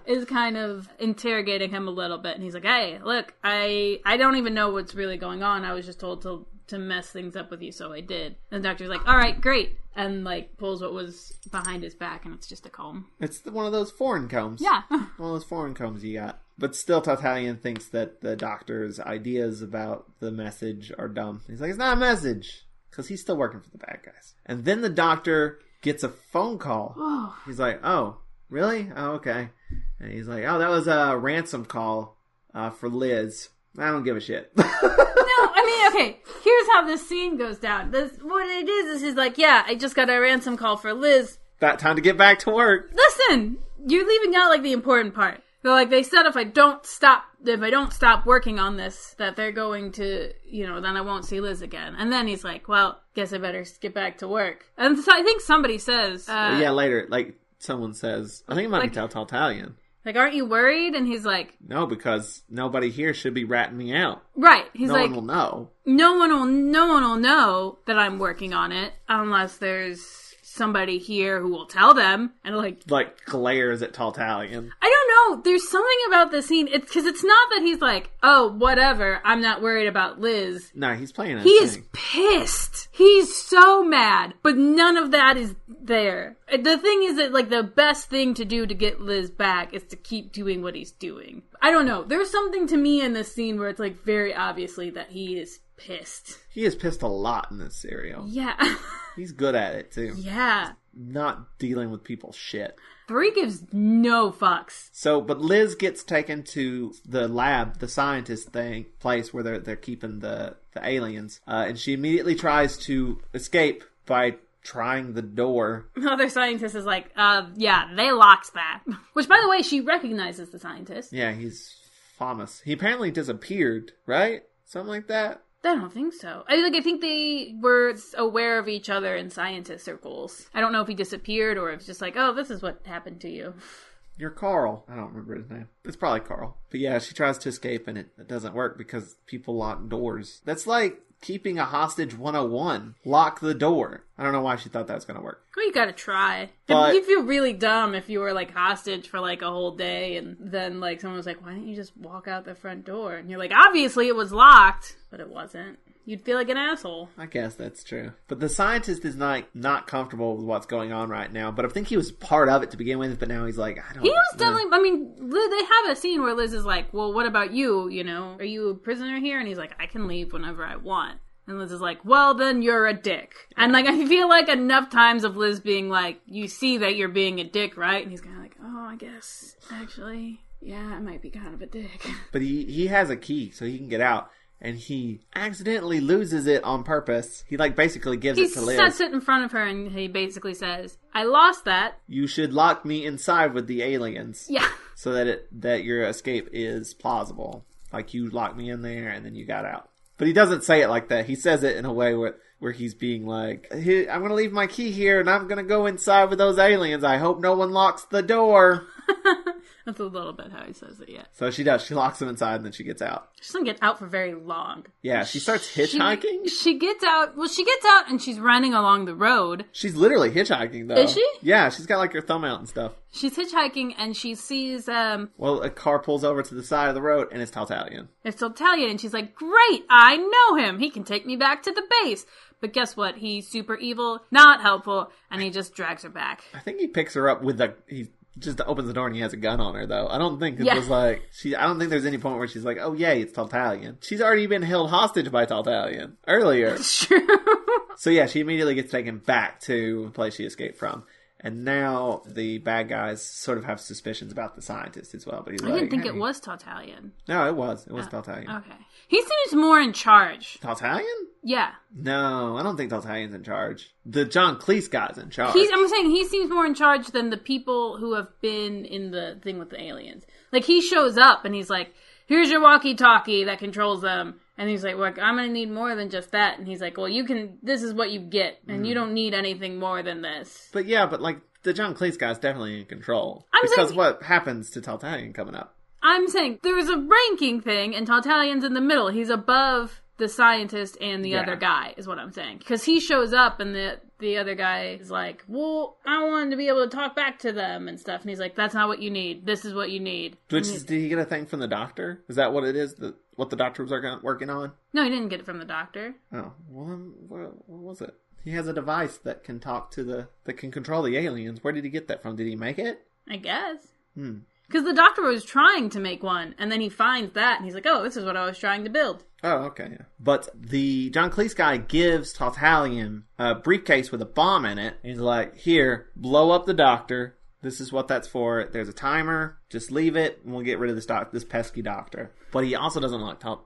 is kind of interrogating him a little bit. And he's like, hey, look, I don't even know what's really going on. I was just told to mess things up with you, so I did. And the doctor's like, all right, great. And, like, pulls what was behind his back, and it's just a comb. It's one of those foreign combs. Yeah. One of those foreign combs you got. But still, Taltalion thinks that the doctor's ideas about the message are dumb. He's like, it's not a message. Because he's still working for the bad guys. And then the doctor gets a phone call. Oh. He's like, oh, really? Oh, okay. And he's like, oh, that was a ransom call for Liz. I don't give a shit. No, I mean, okay, here's how this scene goes down. What it is he's like, yeah, I just got a ransom call for Liz. About time to get back to work. Listen, you're leaving out, like, the important part. They're like, they said if I don't stop working on this, that they're going to, you know, then I won't see Liz again. And then he's like, well, guess I better get back to work. And so I think somebody says... yeah, later, like, someone says, I think it might be Taltalion. Like, aren't you worried? And he's like... No, because nobody here should be ratting me out. Right. He's like... No one will know. No one will know that I'm working on it unless there's somebody here who will tell them. And like glares at Taltalion. I don't know. There's something about this scene. It's because it's not that he's like, oh, whatever. I'm not worried about Liz. No, he's playing a He is pissed. He's so mad. But none of that is there. The thing is that, like, the best thing to do to get Liz back is to keep doing what he's doing. I don't know. There's something to me in this scene where it's, like, very obviously that he is pissed. He is pissed a lot in this serial. Yeah. He's good at it, too. Yeah. Not dealing with people's shit. 3 gives no fucks. But Liz gets taken to the lab, the scientist place where they're keeping the aliens, and she immediately tries to escape by trying the door. The other scientist is like, yeah, they locked that. Which, by the way, she recognizes the scientist. Yeah, he's famous. He apparently disappeared, right? Something like that? I don't think so. I think they were aware of each other in scientist circles. I don't know if he disappeared or if it's just like, oh, this is what happened to you. You're Carl. I don't remember his name. It's probably Carl. But yeah, she tries to escape and it doesn't work because people lock doors. That's like keeping a hostage 101. Lock the door. I don't know why she thought that was going to work. Well, you gotta try. But you feel really dumb if you were, like, hostage for, like, a whole day and then, like, someone was like, why didn't you just walk out the front door? And you're like, obviously it was locked, but it wasn't. You'd feel like an asshole. I guess that's true. But the scientist is not comfortable with what's going on right now. But I think he was part of it to begin with, but now he's like, I don't know. He was definitely, I mean, they have a scene where Liz is like, well, what about you, you know? Are you a prisoner here? And he's like, I can leave whenever I want. And Liz is like, well, then you're a dick. And, like, I feel like enough times of Liz being like, you see that you're being a dick, right? And he's kind of like, oh, I guess, actually, yeah, I might be kind of a dick. But he has a key, so he can get out. And he accidentally loses it on purpose. He, like, basically gives it to Liz. He sets it in front of her, and he basically says, I lost that. You should lock me inside with the aliens. Yeah. So that your escape is plausible. Like, you locked me in there and then you got out. But he doesn't say it like that. He says it in a way where he's being like, I'm going to leave my key here and I'm going to go inside with those aliens. I hope no one locks the door. That's a little bit how he says it, yeah. So she does. She locks him inside and then she gets out. She doesn't get out for very long. Yeah, she starts hitchhiking. She gets out. Well, she gets out and she's running along the road. She's literally hitchhiking, though. Is she? Yeah, she's got like her thumb out and stuff. She's hitchhiking and she sees, well, a car pulls over to the side of the road and it's Taltalion. It's Taltalion and she's like, great, I know him. He can take me back to the base. But guess what? He's super evil, not helpful, and he just drags her back. I think he picks her up with he just opens the door and he has a gun on her, though. I don't think it was like... I don't think there's any point where she's like, oh, yay, it's Taltalion. She's already been held hostage by Taltalion earlier. That's true. So yeah, she immediately gets taken back to the place she escaped from. And now the bad guys sort of have suspicions about the scientist as well. But he's I didn't think it was Taltalion. No, it was. It was Taltalion. Okay. He seems more in charge. Taltalion? Yeah. No, I don't think Taltalion's in charge. The John Cleese guy's in charge. I'm saying he seems more in charge than the people who have been in the thing with the aliens. Like, he shows up and he's like, here's your walkie-talkie that controls them. And he's like, well, I'm going to need more than just that. And he's like, well, this is what you get. And you don't need anything more than this. But yeah, like, the John Cleese guy's definitely in control. What happens to Taltalion coming up? I'm saying there's a ranking thing, and Taltalion's in the middle. He's above the scientist and the other guy, is what I'm saying. Because he shows up, and the other guy is like, well, I wanted to be able to talk back to them and stuff. And he's like, that's not what you need. This is what you need. Did he get a thing from the doctor? Is that what it is? What the doctor was working on? No, he didn't get it from the doctor. Oh, well, what was it? He has a device that can that can control the aliens. Where did he get that from? Did he make it? I guess. Because the doctor was trying to make one, and then he finds that, and he's like, oh, this is what I was trying to build. Oh, okay, yeah. But the John Cleese guy gives Taltalion a briefcase with a bomb in it. He's like, here, blow up the doctor. This is what that's for. There's a timer. Just leave it, and we'll get rid of this pesky doctor. But he also doesn't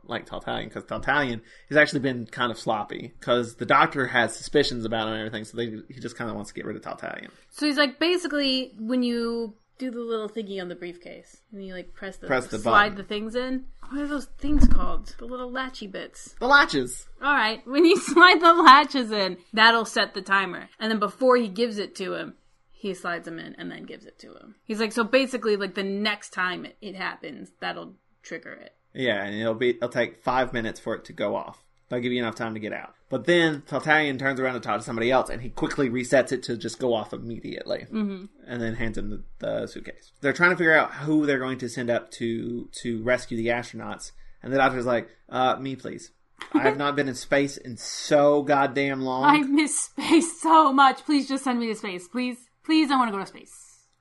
like Taltalion, because Taltalion has actually been kind of sloppy, because the doctor has suspicions about him and everything, so he just kind of wants to get rid of Taltalion. So he's like, basically, when you do the little thingy on the briefcase, and you like press the slide button. The things in. What are those things called? The little latchy bits. The latches. All right, when you slide the latches in, that'll set the timer. And then before he gives it to him, he slides them in and then gives it to him. He's like, so basically, like the next time it happens, that'll trigger it. Yeah, and it'll take 5 minutes for it to go off. They'll give you enough time to get out. But then Taltalion turns around to talk to somebody else, and he quickly resets it to just go off immediately. Mm-hmm. And then hands him the suitcase. They're trying to figure out who they're going to send up to rescue the astronauts. And the doctor's like, me, please. I have not been in space in so goddamn long. I miss space so much. Please just send me to space. Please, I want to go to space.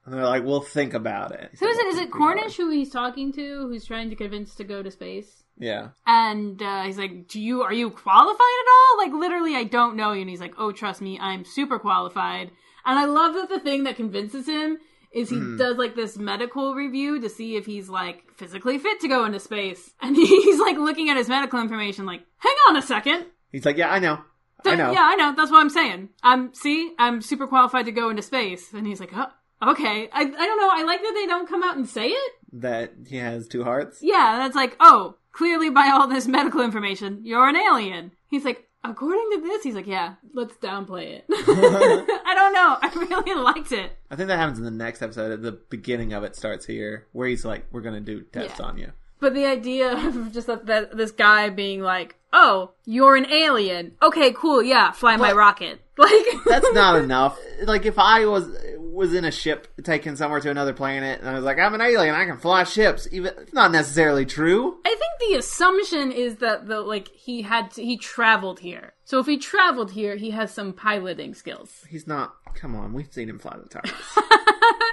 And they're like, we'll think about it. Who is it? Is it Cornish who he's talking to, who's trying to convince to go to space? Yeah. And he's like, are you qualified at all? Like, literally, I don't know you. And he's like, oh, trust me, I'm super qualified. And I love that the thing that convinces him is he does, like, this medical review to see if he's, like, physically fit to go into space. And he's, like, looking at his medical information like, hang on a second. He's like, yeah, I know. Yeah, I know. That's what I'm saying. I'm super qualified to go into space. And he's like, oh. Okay, I don't know. I like that they don't come out and say it. That he has two hearts? Yeah, that's like, oh, clearly by all this medical information, you're an alien. He's like, according to this, he's like, yeah, let's downplay it. I don't know. I really liked it. I think that happens in the next episode. At the beginning of it starts here, where he's like, we're going to do tests on you. But the idea of just that this guy being like, oh, you're an alien. Okay, cool, yeah, fly my rocket. Like, that's not enough. Like, if I was in a ship taken somewhere to another planet, and I was like, I'm an alien, I can fly ships. It's not necessarily true. I think the assumption is that he traveled here. So if he traveled here, he has some piloting skills. He's not. Come on, we've seen him fly the TARDIS.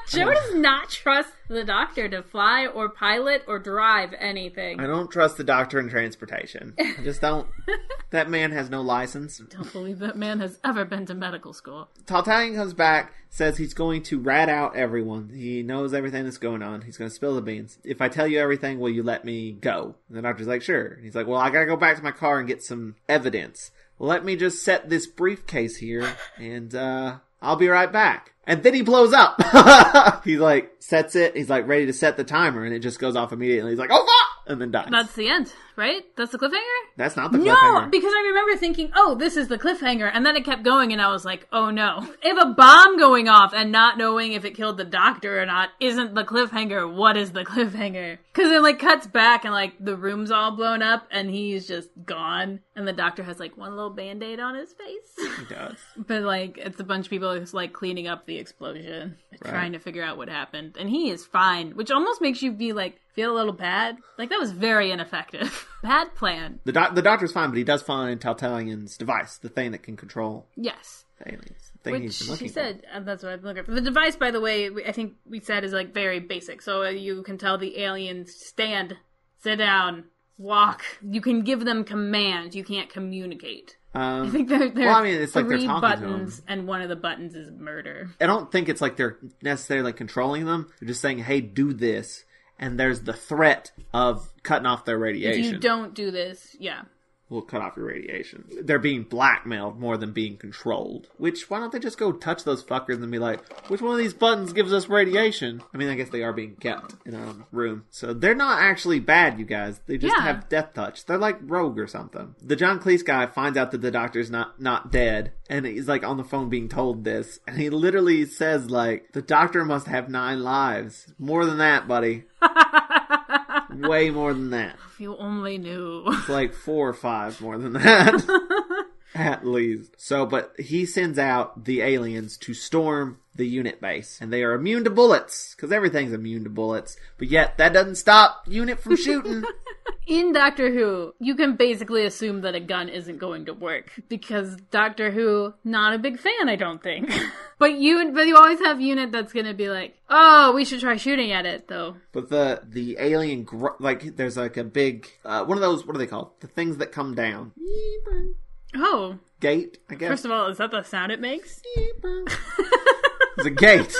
Joe does not trust the doctor to fly or pilot or drive anything. I don't trust the doctor in transportation. I just don't. That man has no license. Don't believe that man has ever been to medical school. Taltalion comes back, says he's going to rat out everyone. He knows everything that's going on. He's going to spill the beans. If I tell you everything, will you let me go? And the doctor's like, sure. And he's like, well, I got to go back to my car and get some evidence. Well, let me just set this briefcase here, and I'll be right back. And then he blows up. He like sets it. He's like ready to set the timer, and it just goes off immediately. He's like, "Oh fuck!" and then dies. That's the end, right? That's the cliffhanger? That's not the cliffhanger. No, because I remember thinking, oh, this is the cliffhanger, and then it kept going, and I was like, oh no. If a bomb going off and not knowing if it killed the doctor or not isn't the cliffhanger, what is the cliffhanger? Because it like cuts back, and like the room's all blown up, and he's just gone, and the doctor has like one little Band-Aid on his face. He does. But like, it's a bunch of people who's like cleaning up the explosion, trying to figure out what happened, and he is fine, which almost makes you be like, feel a little bad. Like, that was very ineffective. Bad plan. The doctor's fine, but he does find Taltalian's device, the thing that can control yes. the aliens. The thing Which he's been looking she said, that's what I'm looking for. The device, by the way, I think we said is like very basic. So you can tell the aliens stand, sit down, walk. You can give them commands. You can't communicate. I think there are it's like three they're talking buttons, to him. and one of the buttons is murder. I don't think it's like they're necessarily like controlling them. They're just saying, hey, do this. And there's the threat of cutting off their radiation. If you don't do this, yeah. We'll cut off your radiation. They're being blackmailed more than being controlled. Which, why don't they just go touch those fuckers and be like, which one of these buttons gives us radiation? I mean, I guess they are being kept in a room. So they're not actually bad, you guys. They just have death touch. They're like Rogue or something. The John Cleese guy finds out that the doctor's not dead. And he's like on the phone being told this. And he literally says like, the doctor must have 9 lives. More than that, buddy. Way more than that. If you only knew. It's like 4 or 5 more than that. At least. So, but he sends out the aliens to storm the unit base. And they are immune to bullets. Because everything's immune to bullets. But yet, that doesn't stop unit from shooting. In Doctor Who, you can basically assume that a gun isn't going to work. Because Doctor Who, not a big fan, I don't think. But you always have unit that's gonna be like, oh, we should try shooting at it, though. But the alien, there's like a big, one of those, what are they called? The things that come down. Oh. Gate, I guess. First of all, is that the sound it makes? It's a gate.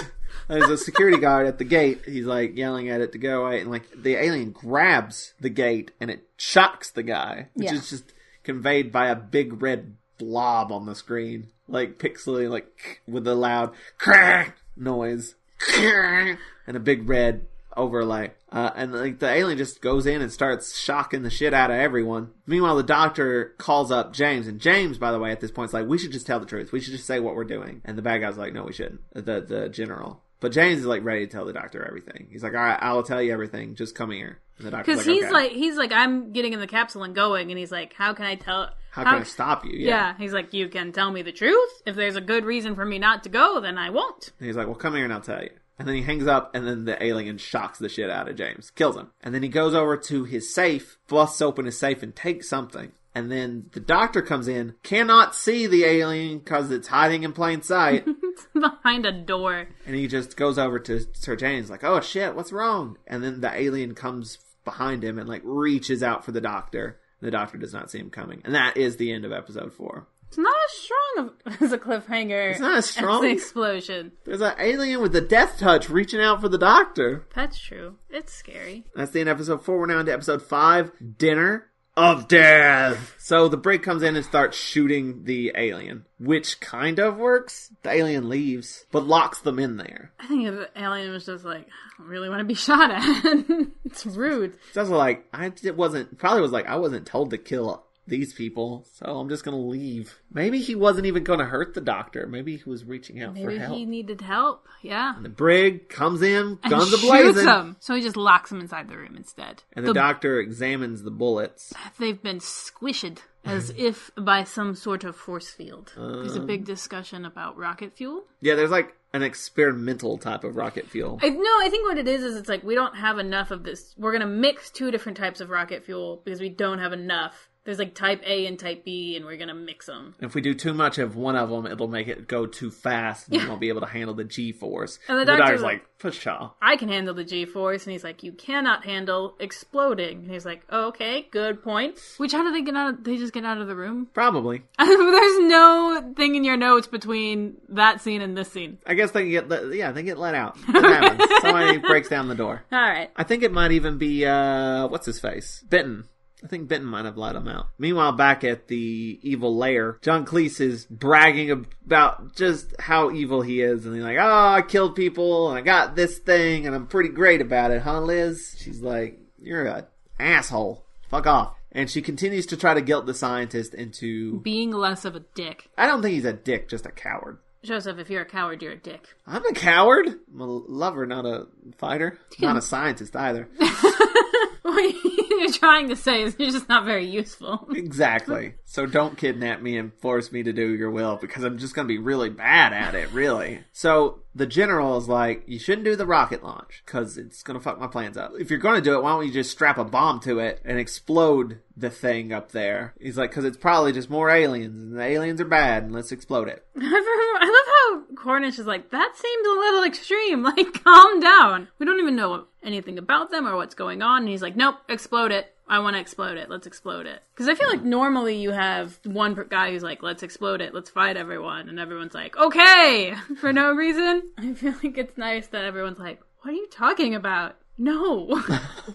There's a security guard at the gate. He's like yelling at it to go away. And like the alien grabs the gate and it shocks the guy. Which is just conveyed by a big red blob on the screen. Like pixely, like with a loud crack noise. And a big red overlay. And like the alien just goes in and starts shocking the shit out of everyone. Meanwhile, the doctor calls up James. And James, by the way, at this point is like, we should just tell the truth. We should just say what we're doing. And the bad guy's like, no, we shouldn't. The general. But James is like ready to tell the doctor everything. He's like, all right, I'll tell you everything. Just come here. And the doctor's because he's like, I'm getting in the capsule and going. And he's like, how can I tell... How can I stop you? Yeah. He's like, you can tell me the truth. If there's a good reason for me not to go, then I won't. And he's like, well, come here and I'll tell you. And then he hangs up, and then the alien shocks the shit out of James. Kills him. And then he goes over to his safe, busts open his safe, and takes something. And then the doctor comes in, cannot see the alien because it's hiding in plain sight. It's behind a door. And he just goes over to Sir James like, oh shit, what's wrong? And then the alien comes behind him and like reaches out for the doctor. The doctor does not see him coming. And that is the end of episode 4. It's not as strong as a cliffhanger. It's not as strong. As the explosion. There's an alien with the death touch reaching out for the doctor. That's true. It's scary. That's the end of episode 4. We're now into episode 5. Dinner of Death. So the brig comes in and starts shooting the alien, which kind of works. The alien leaves, but locks them in there. I think if the alien was just like, I don't really want to be shot at. It's rude. It's also like, I wasn't told to kill these people, so I'm just gonna leave. Maybe he wasn't even gonna hurt the doctor. Maybe he was reaching out for help. Maybe he needed help, yeah. And the brig comes in, guns and a-blazing. Shoots him. So he just locks him inside the room instead. And the doctor examines the bullets. They've been squished as if by some sort of force field. There's a big discussion about rocket fuel. Yeah, there's like an experimental type of rocket fuel. I think what it is it's like we don't have enough of this. We're gonna mix 2 different types of rocket fuel because we don't have enough. There's like type A and type B, and we're going to mix them. If we do too much of one of them, it'll make it go too fast, and you won't be able to handle the G-force. And the doctor's like, pshaw. I can handle the G-force, and he's like, you cannot handle exploding. And he's like, oh, okay, good point. Which, how do they get out? They just get out of the room? Probably. There's no thing in your notes between that scene and this scene. I guess they get let out. It happens. Somebody breaks down the door. All right. I think it might even be, what's his face? Benton. I think Benton might have let him out. Meanwhile, back at the evil lair, John Cleese is bragging about just how evil he is. And he's like, oh, I killed people and I got this thing and I'm pretty great about it, huh, Liz? She's like, you're an asshole. Fuck off. And she continues to try to guilt the scientist into... being less of a dick. I don't think he's a dick, just a coward. Joseph, if you're a coward, you're a dick. I'm a coward? I'm a lover, not a fighter. Not a scientist either. What you're trying to say is you're just not very useful. Exactly. So don't kidnap me and force me to do your will, because I'm just going to be really bad at it, really. So the general is like, you shouldn't do the rocket launch, because it's going to fuck my plans up. If you're going to do it, why don't you just strap a bomb to it and explode the thing up there? He's like, because it's probably just more aliens, and the aliens are bad, and let's explode it. I love how Cornish is like, that seemed a little extreme. Like, calm down. We don't even know anything about them or what's going on. And he's like, nope, explode it. I want to explode it. Let's explode it. Because I feel like normally you have one guy who's like, let's explode it. Let's fight everyone. And everyone's like, okay, for no reason. I feel like it's nice that everyone's like, what are you talking about? No.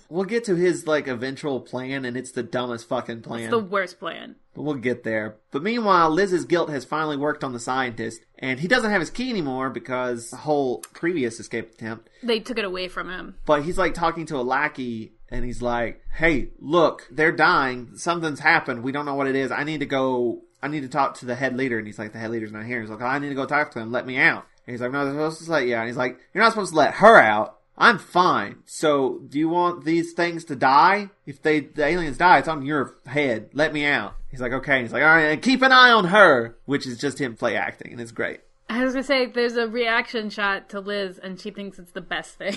We'll get to his, like, eventual plan, and it's the dumbest fucking plan. It's the worst plan. But we'll get there. But meanwhile, Liz's guilt has finally worked on the scientist, and he doesn't have his key anymore because the whole previous escape attempt. They took it away from him. But he's, like, talking to a lackey, and he's like, hey, look, they're dying. Something's happened. We don't know what it is. I need to talk to the head leader. And he's like, the head leader's not here. He's like, I need to go talk to him. Let me out. And he's like, no, they're supposed to let you out. And he's like, you're not supposed to let her out. I'm fine. So, do you want these things to die? If the aliens die, it's on your head. Let me out. He's like, okay. And he's like, all right, and keep an eye on her. Which is just him play acting, and it's great. I was going to say, there's a reaction shot to Liz, and she thinks it's the best thing.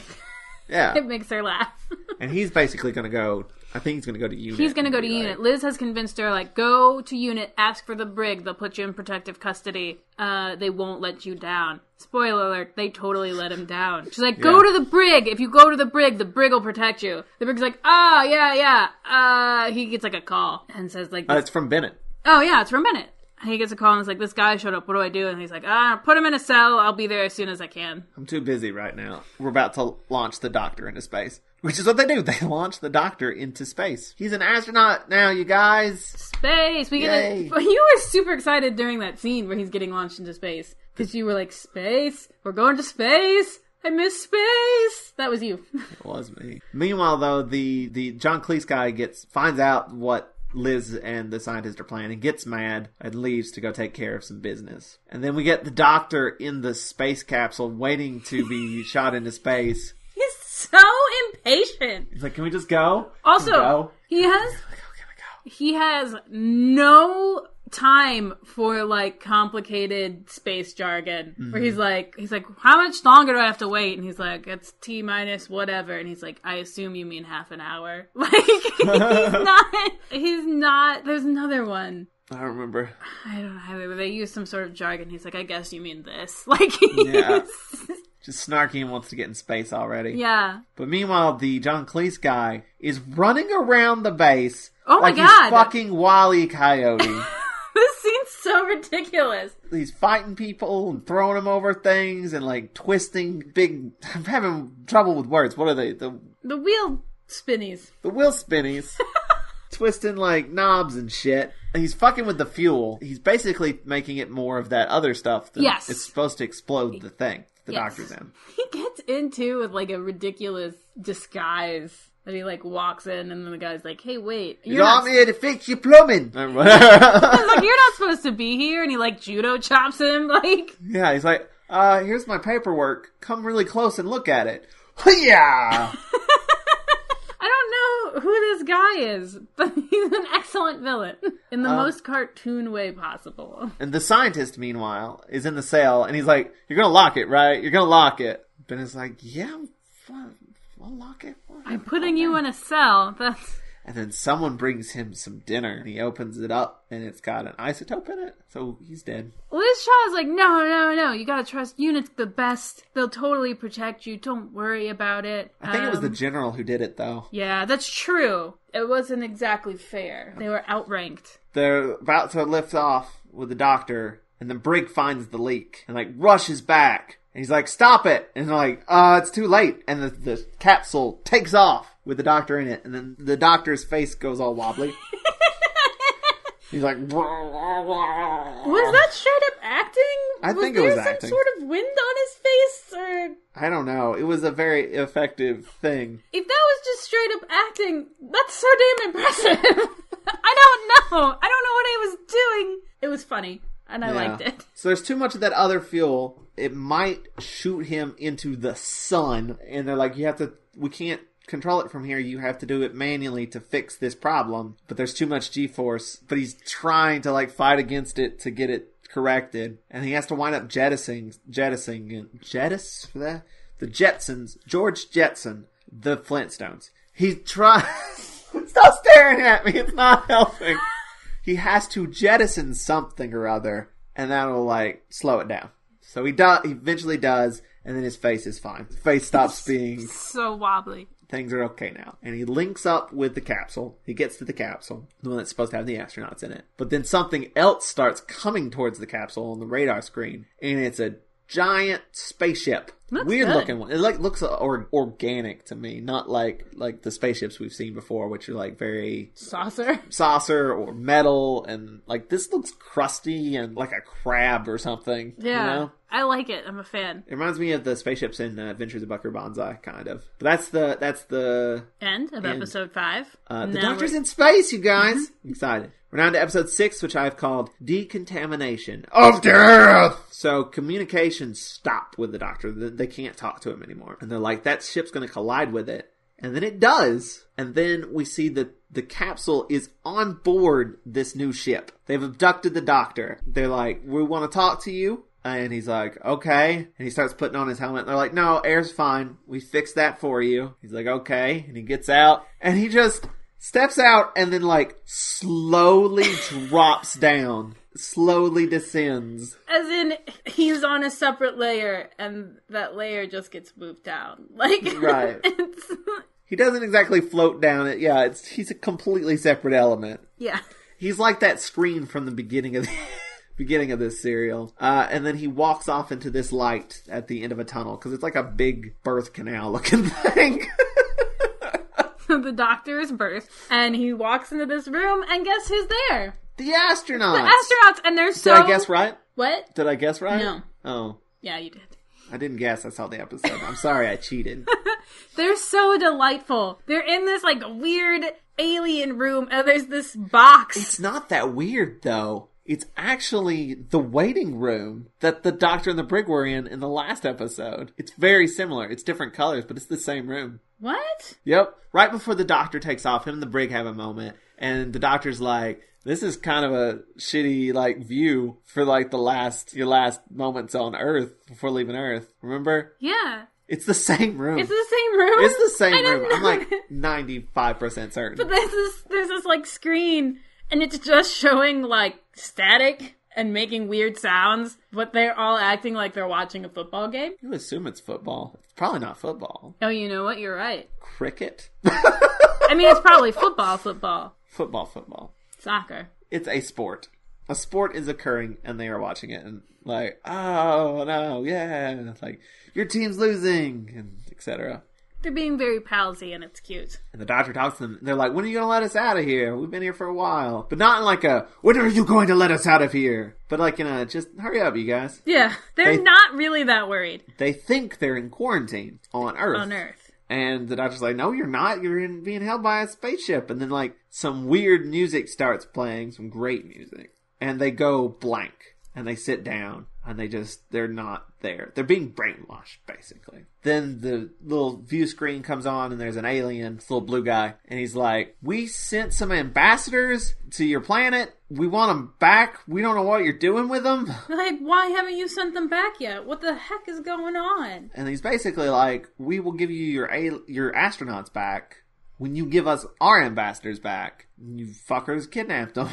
Yeah. It makes her laugh. And he's basically going to go... I think he's going to go to unit. He's going to go to unit. Liz has convinced her, like, go to unit, ask for the brig. They'll put you in protective custody. They won't let you down. Spoiler alert, they totally let him down. She's like, go to the brig. If you go to the brig will protect you. The brig's like, yeah. He gets, like, a call and says, like... it's from Bennett. Oh, yeah, it's from Bennett. He gets a call and is like, this guy showed up, what do I do? And he's like, put him in a cell, I'll be there as soon as I can. I'm too busy right now. We're about to launch the Doctor into space. Which is what they do, they launch the Doctor into space. He's an astronaut now, you guys. Space! You were super excited during that scene where he's getting launched into space. Because you were like, space? We're going to space? I miss space! That was you. It was me. Meanwhile, though, the John Cleese guy finds out what Liz and the scientist are planning, gets mad, and leaves to go take care of some business. And then we get the Doctor in the space capsule waiting to be shot into space. He's so impatient. He's like, can we just go? Also, he has no time for, like, complicated space jargon. Mm-hmm. Where he's like, how much longer do I have to wait? And he's like, it's T minus whatever. And he's like, I assume you mean half an hour. Like, he's not, there's another one. I don't remember. I don't know. They use some sort of jargon. He's like, I guess you mean this. Like, yeah. Just snarky and wants to get in space already. Yeah. But meanwhile, the John Cleese guy is running around the base. Oh my God. He's fucking Wile E. Coyote. This scene's so ridiculous. He's fighting people and throwing them over things and, like, twisting big... I'm having trouble with words. What are they? The wheel spinnies. The wheel spinnies. Twisting, like, knobs and shit. And he's fucking with the fuel. He's basically making it more of that other stuff that it's supposed to explode the thing. The Doctor's in. He gets into with, like, a ridiculous disguise. And he, like, walks in, and then the guy's like, hey, wait. I'm here to fix your plumbing. I was like, you're not supposed to be here. And he, like, judo chops him, like. Yeah, he's like, here's my paperwork. Come really close and look at it. Yeah. I don't know who this guy is, but he's an excellent villain. In the most cartoon way possible. And the scientist, meanwhile, is in the cell, and he's like, you're gonna lock it, right? You're gonna lock it. Ben is like, yeah, I'll lock it. I'm putting you in a cell. And then someone brings him some dinner, and he opens it up, and it's got an isotope in it, so he's dead. Liz Shaw's like, no, you gotta trust Unit's the best. They'll totally protect you. Don't worry about it. I think it was the general who did it, though. Yeah, that's true. It wasn't exactly fair. They were outranked. They're about to lift off with the Doctor, and then Brig finds the leak, and, like, rushes back. And he's like, stop it! And they're like, it's too late. And the capsule takes off with the doctor in it, and then the doctor's face goes all wobbly. He's like, was that straight up acting? I think it was acting. Was there some sort of wind on his face, or I don't know. It was a very effective thing. If that was just straight up acting, that's so damn impressive. I don't know what he was doing. It was funny, and I liked it. So there's too much of that other fuel. It might shoot him into the sun, and they're like, we can't control it from here. You have to do it manually to fix this problem. But there's too much G-force. But he's trying to like fight against it to get it corrected, and he has to wind up jettisoning the Jetsons, George Jetson, the Flintstones. He tries. Stop staring at me. It's not helping. He has to jettison something or other, and that'll like slow it down. So he eventually does, and then his face is fine. His face stops being so wobbly. Things are okay now. And he links up with the capsule. He gets to the capsule, the one that's supposed to have the astronauts in it. But then something else starts coming towards the capsule on the radar screen, and it's a giant spaceship. That's weird good. Looking one. It like looks organic to me, not like the spaceships we've seen before, which are like very saucer or metal, and like this looks crusty and like a crab or something. Yeah, you know? I like it. I'm a fan. It reminds me of the spaceships in Adventures of Buckaroo Banzai, kind of. But that's the end of episode 5. The Doctor's in space, you guys. I'm excited. We're now to episode 6, which I've called Decontamination of Death. So communications stop with the Doctor. They can't talk to him anymore. And they're like, that ship's going to collide with it. And then it does. And then we see that the capsule is on board this new ship. They've abducted the Doctor. They're like, we want to talk to you. And he's like, okay. And he starts putting on his helmet. And they're like, no, air's fine. We fixed that for you. He's like, okay. And he gets out. And he just steps out and then like slowly drops down. Slowly descends. As in, he's on a separate layer, and that layer just gets moved down. Like, right. He doesn't exactly float down it. Yeah, he's a completely separate element. Yeah. He's like that screen from the beginning of this serial. And then he walks off into this light at the end of a tunnel, because it's like a big birth canal looking thing. The Doctor is birthed, and he walks into this room, and guess who's there? The astronauts! The astronauts, and they're so... Did I guess right? What? Did I guess right? No. Oh. Yeah, you did. I didn't guess. I saw the episode. I'm sorry I cheated. They're so delightful. They're in this, like, weird alien room, and there's this box. It's not that weird, though. It's actually the waiting room that the Doctor and the Brig were in the last episode. It's very similar. It's different colors, but it's the same room. What? Yep. Right before the Doctor takes off, him and the Brig have a moment, and the Doctor's like, this is kind of a shitty, like, view for, like, your last moments on Earth before leaving Earth. Remember? Yeah. It's the same room. It's the same room? It's the same room. I'm, like, 95% certain. But there's this, like, screen, and it's just showing, like, static and making weird sounds, but they're all acting like they're watching a football game. You assume it's football. It's probably not football. Oh, you know what? You're right. Cricket? I mean, it's probably football. Football. Soccer. It's a sport. A sport is occurring, and they are watching it, and like, oh, no, yeah. Like, your team's losing, and etc. They're being very palsy, and it's cute. And the Doctor talks to them. They're like, when are you going to let us out of here? We've been here for a while. But not in like a, when are you going to let us out of here? But like in a, just hurry up, you guys. Yeah, they're not really that worried. They think they're in quarantine on Earth. On Earth. And the Doctor's like, no, you're not. You're being held by a spaceship. And then like some weird music starts playing, some great music. And they go blank. And they sit down. And they're not there. They're being brainwashed, basically. Then the little view screen comes on and there's an alien, this little blue guy. And he's like, we sent some ambassadors to your planet. We want them back. We don't know what you're doing with them. Like, why haven't you sent them back yet? What the heck is going on? And he's basically like, we will give you your astronauts back when you give us our ambassadors back. You fuckers kidnapped them.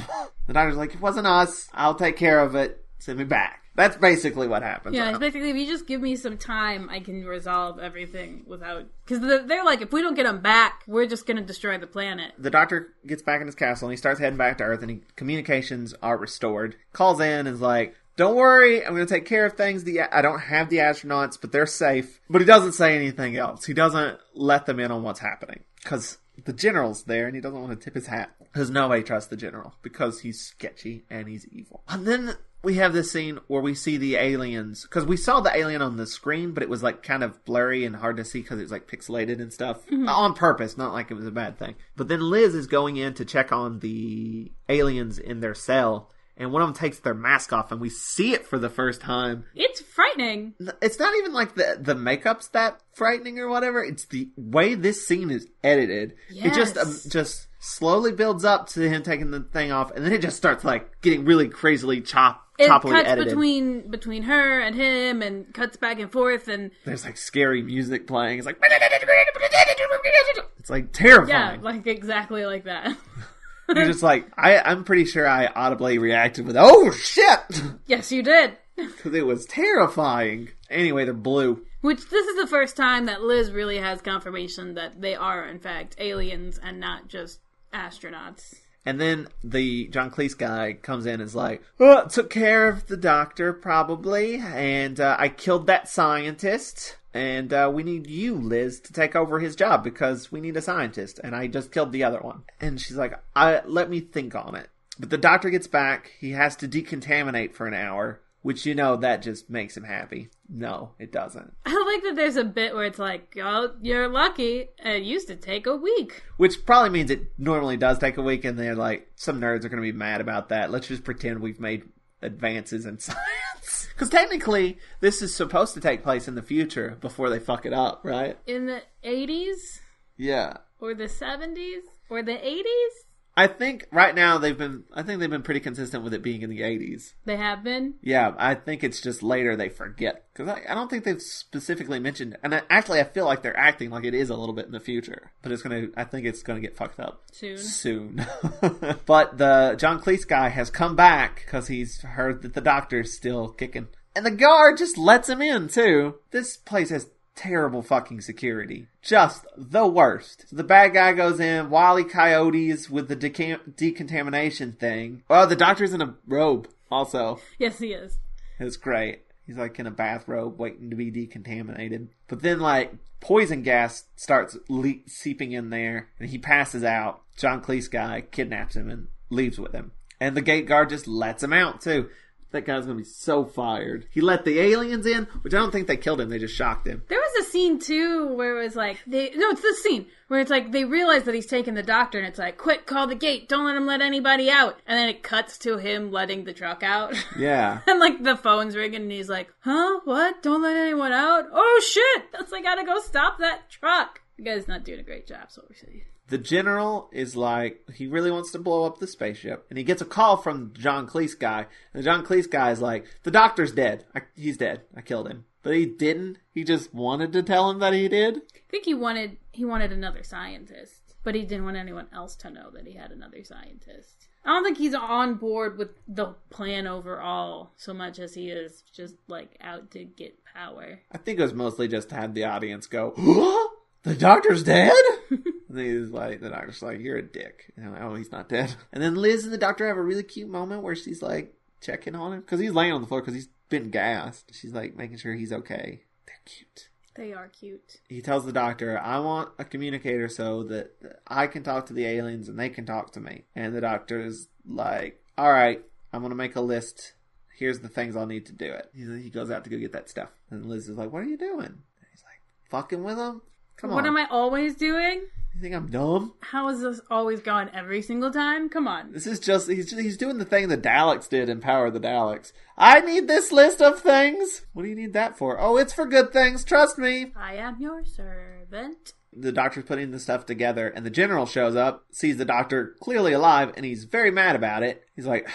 The Doctor's like, it wasn't us. I'll take care of it. Send me back. That's basically what happens. Yeah, basically, if you just give me some time, I can resolve everything without... Because they're like, if we don't get them back, we're just going to destroy the planet. The Doctor gets back in his castle, and he starts heading back to Earth, and communications are restored. Calls in and is like, don't worry, I'm going to take care of things. I don't have the astronauts, but they're safe. But he doesn't say anything else. He doesn't let them in on what's happening. because the general's there and he doesn't want to tip his hat. Because nobody trusts the general because he's sketchy and he's evil. And then we have this scene where we see the aliens, because we saw the alien on the screen, but it was like kind of blurry and hard to see because it was like pixelated and stuff. Mm-hmm. On purpose, not like it was a bad thing. But then Liz is going in to check on the aliens in their cell, and one of them takes their mask off, and we see it for the first time. It's frightening. It's not even like the makeup's that frightening or whatever. It's the way this scene is edited. Yes. It just slowly builds up to him taking the thing off, and then it just starts like getting really crazily choppily edited. between her and him, and cuts back and forth, and there's like scary music playing. It's like it's like terrifying. Yeah, like exactly like that. You're just like, I'm pretty sure I audibly reacted with, oh shit! Yes, you did. Because it was terrifying. Anyway, they're blue. Which, this is the first time that Liz really has confirmation that they are, in fact, aliens and not just astronauts. And then the John Cleese guy comes in and is like, oh, took care of the doctor, probably, and I killed that scientist. And we need you, Liz, to take over his job because we need a scientist. And I just killed the other one. And she's like, let me think on it. But the doctor gets back. He has to decontaminate for an hour, which, that just makes him happy. No, it doesn't. I like that there's a bit where it's like, oh, you're lucky. It used to take a week. Which probably means it normally does take a week. And they're like, some nerds are going to be mad about that. Let's just pretend we've made advances in science. Because technically, this is supposed to take place in the future before they fuck it up, right? In the 80s? Yeah. Or the 70s? Or the 80s? I think right now they've been pretty consistent with it being in the 80s. They have been? Yeah, I think it's just later they forget. Because I don't think they've specifically mentioned, and I feel like they're acting like it is a little bit in the future. But I think it's going to get fucked up. Soon. But the John Cleese guy has come back because he's heard that the doctor's still kicking. And the guard just lets him in, too. This place has terrible fucking security. Just the worst. So the bad guy goes in, Wile E. Coyotes with the decontamination thing. Oh, the doctor's in a robe also. Yes, he is. It's great. He's like in a bathrobe waiting to be decontaminated. But then like poison gas starts seeping in there and he passes out. John Cleese guy kidnaps him and leaves with him. And the gate guard just lets him out too. That guy's going to be so fired. He let the aliens in, which I don't think they killed him. They just shocked him. There was a scene, too, where it was like... it's this scene where it's like they realize that he's taken the doctor, and it's like, quick, call the gate. Don't let him let anybody out. And then it cuts to him letting the truck out. Yeah. And, like, the phone's ringing, and he's like, huh? What? Don't let anyone out? Oh, shit! That's I gotta go stop that truck. The guy's not doing a great job, so we're saying. The general is like, he really wants to blow up the spaceship. And he gets a call from the John Cleese guy. And the John Cleese guy is like, the doctor's dead. He's dead. I killed him. But he didn't. He just wanted to tell him that he did. I think he wanted another scientist. But he didn't want anyone else to know that he had another scientist. I don't think he's on board with the plan overall so much as he is just, like, out to get power. I think it was mostly just to have the audience go, the doctor's dead? And he's like, the doctor's like, you're a dick. And I'm like, oh, he's not dead. And then Liz and the doctor have a really cute moment where she's like checking on him. Because he's laying on the floor because he's been gassed. She's like making sure he's okay. They're cute. They are cute. He tells the doctor, I want a communicator so that I can talk to the aliens and they can talk to me. And the doctor's like, all right, I'm going to make a list. Here's the things I'll need to do it. He goes out to go get that stuff. And Liz is like, what are you doing? And he's like, fucking with him? Come on. What am I always doing? You think I'm dumb? How is this always gone every single time? Come on. This is just, he's doing the thing the Daleks did in Power of the Daleks. I need this list of things. What do you need that for? Oh, it's for good things. Trust me. I am your servant. The doctor's putting the stuff together and the general shows up, sees the doctor clearly alive, and he's very mad about it. He's like,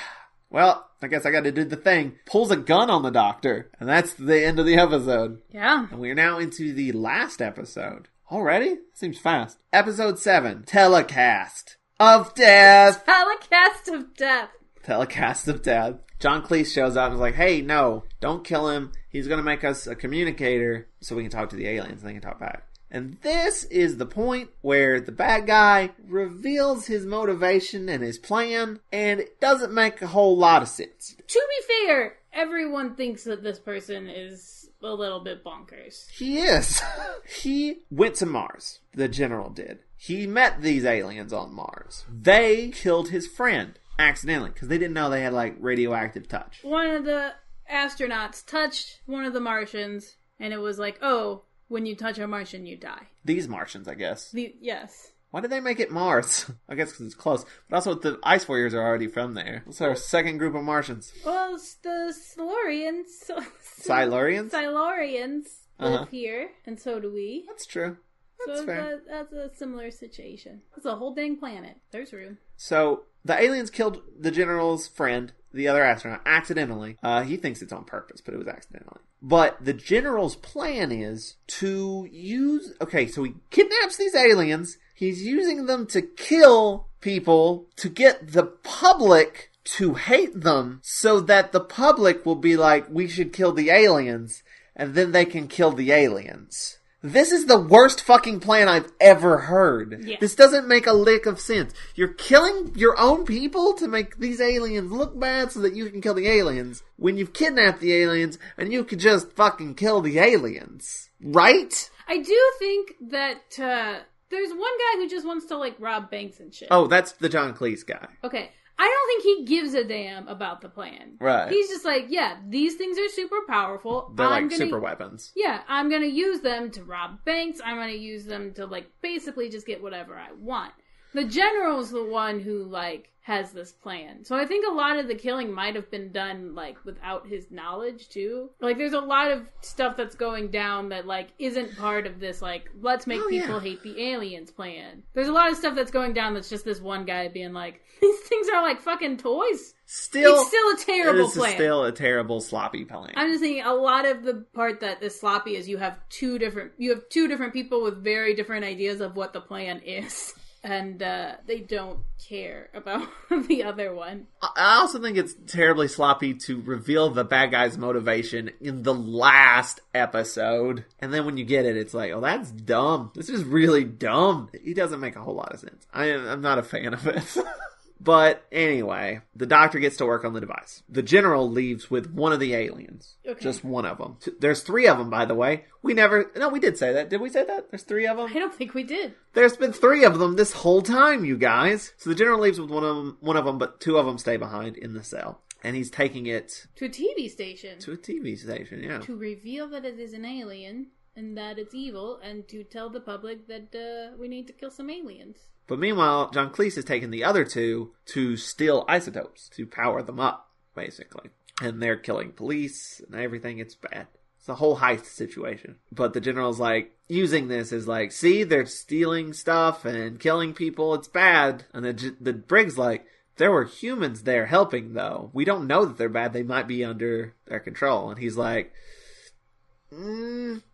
well, I guess I got to do the thing. Pulls a gun on the doctor. And that's the end of the episode. Yeah. And we are now into the last episode. Already? Seems fast. Episode 7. Telecast of Death. Telecast of Death. Telecast of Death. John Cleese shows up and is like, hey, no, don't kill him. He's going to make us a communicator so we can talk to the aliens and they can talk back. And this is the point where the bad guy reveals his motivation and his plan, and it doesn't make a whole lot of sense. To be fair, everyone thinks that this person is a little bit bonkers. He is. He went to Mars. The general did. He met these aliens on Mars. They killed his friend accidentally because they didn't know they had like radioactive touch. One of the astronauts touched one of the Martians, and it was like, oh, when you touch a Martian, you die. These Martians, I guess. Yes. Why did they make it Mars? I guess because it's close. But also the Ice Warriors are already from there. What's our second group of Martians? Well, it's the Silurians. Silurians? Silurians live here, and so do we. That's true. That's fair. That's a similar situation. It's a whole dang planet. There's room. So, the aliens killed the general's friend, the other astronaut, accidentally. He thinks it's on purpose, but it was accidentally. But the general's plan is to use... Okay, so he kidnaps these aliens. He's using them to kill people to get the public to hate them so that the public will be like, we should kill the aliens, and then they can kill the aliens. This is the worst fucking plan I've ever heard. Yeah. This doesn't make a lick of sense. You're killing your own people to make these aliens look bad so that you can kill the aliens when you've kidnapped the aliens and you could just fucking kill the aliens. Right? I do think that there's one guy who just wants to like rob banks and shit. Oh, that's the John Cleese guy. Okay. I don't think he gives a damn about the plan. Right. He's just like, yeah, these things are super powerful. They're super weapons. Yeah, I'm going to use them to rob banks. I'm going to use them to, like, basically just get whatever I want. The general's the one who, like, has this plan. So I think a lot of the killing might have been done, like, without his knowledge, too. Like, there's a lot of stuff that's going down that, like, isn't part of this, like, let's make people hate the aliens plan. There's a lot of stuff that's going down that's just this one guy being like, these things are like fucking toys. It's still a terrible plan. It's still a terrible, sloppy plan. I'm just thinking a lot of the part that is sloppy is you have two different people with very different ideas of what the plan is. And they don't care about the other one. I also think it's terribly sloppy to reveal the bad guy's motivation in the last episode. And then when you get it, it's like, oh, that's dumb. This is really dumb. He doesn't make a whole lot of sense. I'm not a fan of it. But anyway, the doctor gets to work on the device. The general leaves with one of the aliens. Okay. Just one of them. There's 3 of them, by the way. We did say that. Did we say that? There's 3 of them? I don't think we did. There's been 3 of them this whole time, you guys. So the general leaves with one of them, but 2 of them stay behind in the cell. And he's taking it... To a TV station. To a TV station, yeah. To reveal that it is an alien and that it's evil and to tell the public that we need to kill some aliens. But meanwhile, John Cleese has taken the other 2 to steal isotopes, to power them up, basically. And they're killing police and everything. It's bad. It's a whole heist situation. But the general's like, using this as like, see, they're stealing stuff and killing people. It's bad. And the Brig's like, there were humans there helping, though. We don't know that they're bad. They might be under their control. And he's like...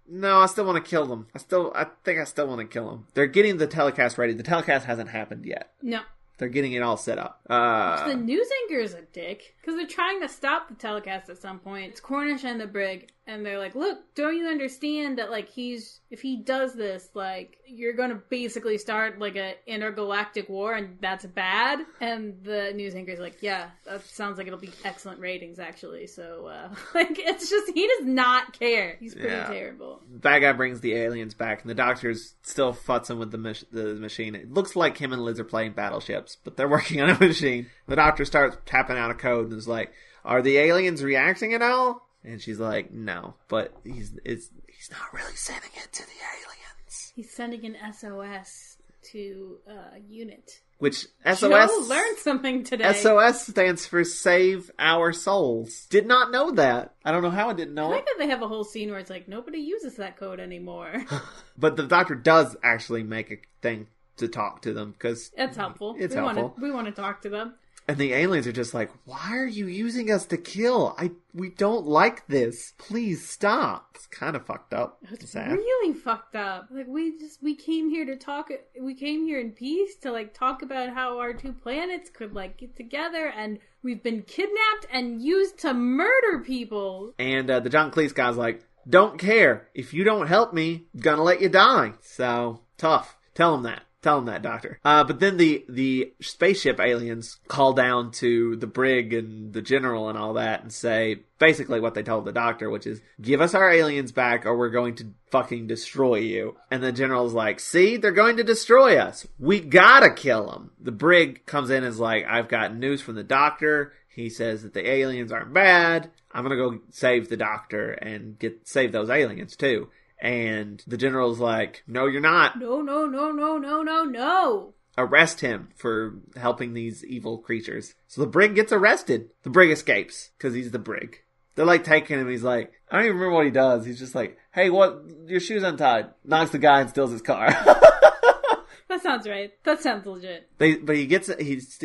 No, I still want to kill them. I think I still want to kill them. They're getting the telecast ready. The telecast hasn't happened yet. No. They're getting it all set up. The news anchor is a dick. Because they're trying to stop the telecast at some point. It's Cornish and the Brig. And they're like, look, don't you understand that, like, if he does this, like, you're going to basically start, like, an intergalactic war, and that's bad? And the news anchor's like, yeah, that sounds like it'll be excellent ratings, actually. So, like, it's just, he does not care. He's pretty terrible. Bad guy brings the aliens back, and the doctor's still futzing with the machine. It looks like him and Liz are playing battleships, but they're working on a machine. The doctor starts tapping out a code and is like, are the aliens reacting at all? And she's like, no, but he's not really sending it to the aliens. He's sending an SOS to UNIT. Which SOS... Joe learned something today. SOS stands for Save Our Souls. Did not know that. I don't know how I didn't know it. I like that they have a whole scene where it's like, nobody uses that code anymore. But the doctor does actually make a thing to talk to them, because... It's helpful. We want to talk to them. And the aliens are just like, why are you using us to kill? We don't like this. Please stop. It's kind of fucked up. It's really fucked up. Like, we came here to talk, we came here in peace to, like, talk about how our 2 planets could, like, get together, and we've been kidnapped and used to murder people. And the John Cleese guy's like, don't care. If you don't help me, I'm gonna let you die. So, tough. Tell him that. Tell him that, Doctor. But then the spaceship aliens call down to the brig and the general and all that and say basically what they told the Doctor, which is, give us our aliens back or we're going to fucking destroy you. And the general's like, see, they're going to destroy us. We gotta kill them. The brig comes in and is like, I've got news from the Doctor. He says that the aliens aren't bad. I'm gonna go save the Doctor and save those aliens too. And the general's like, no, you're not. No, no, no, no, no, no, no. Arrest him for helping these evil creatures. So the brig gets arrested. The brig escapes because he's the brig. They're like taking him. He's like, I don't even remember what he does. He's just like, hey, what? Your shoe's untied. Knocks the guy and steals his car. That sounds right. That sounds legit. But he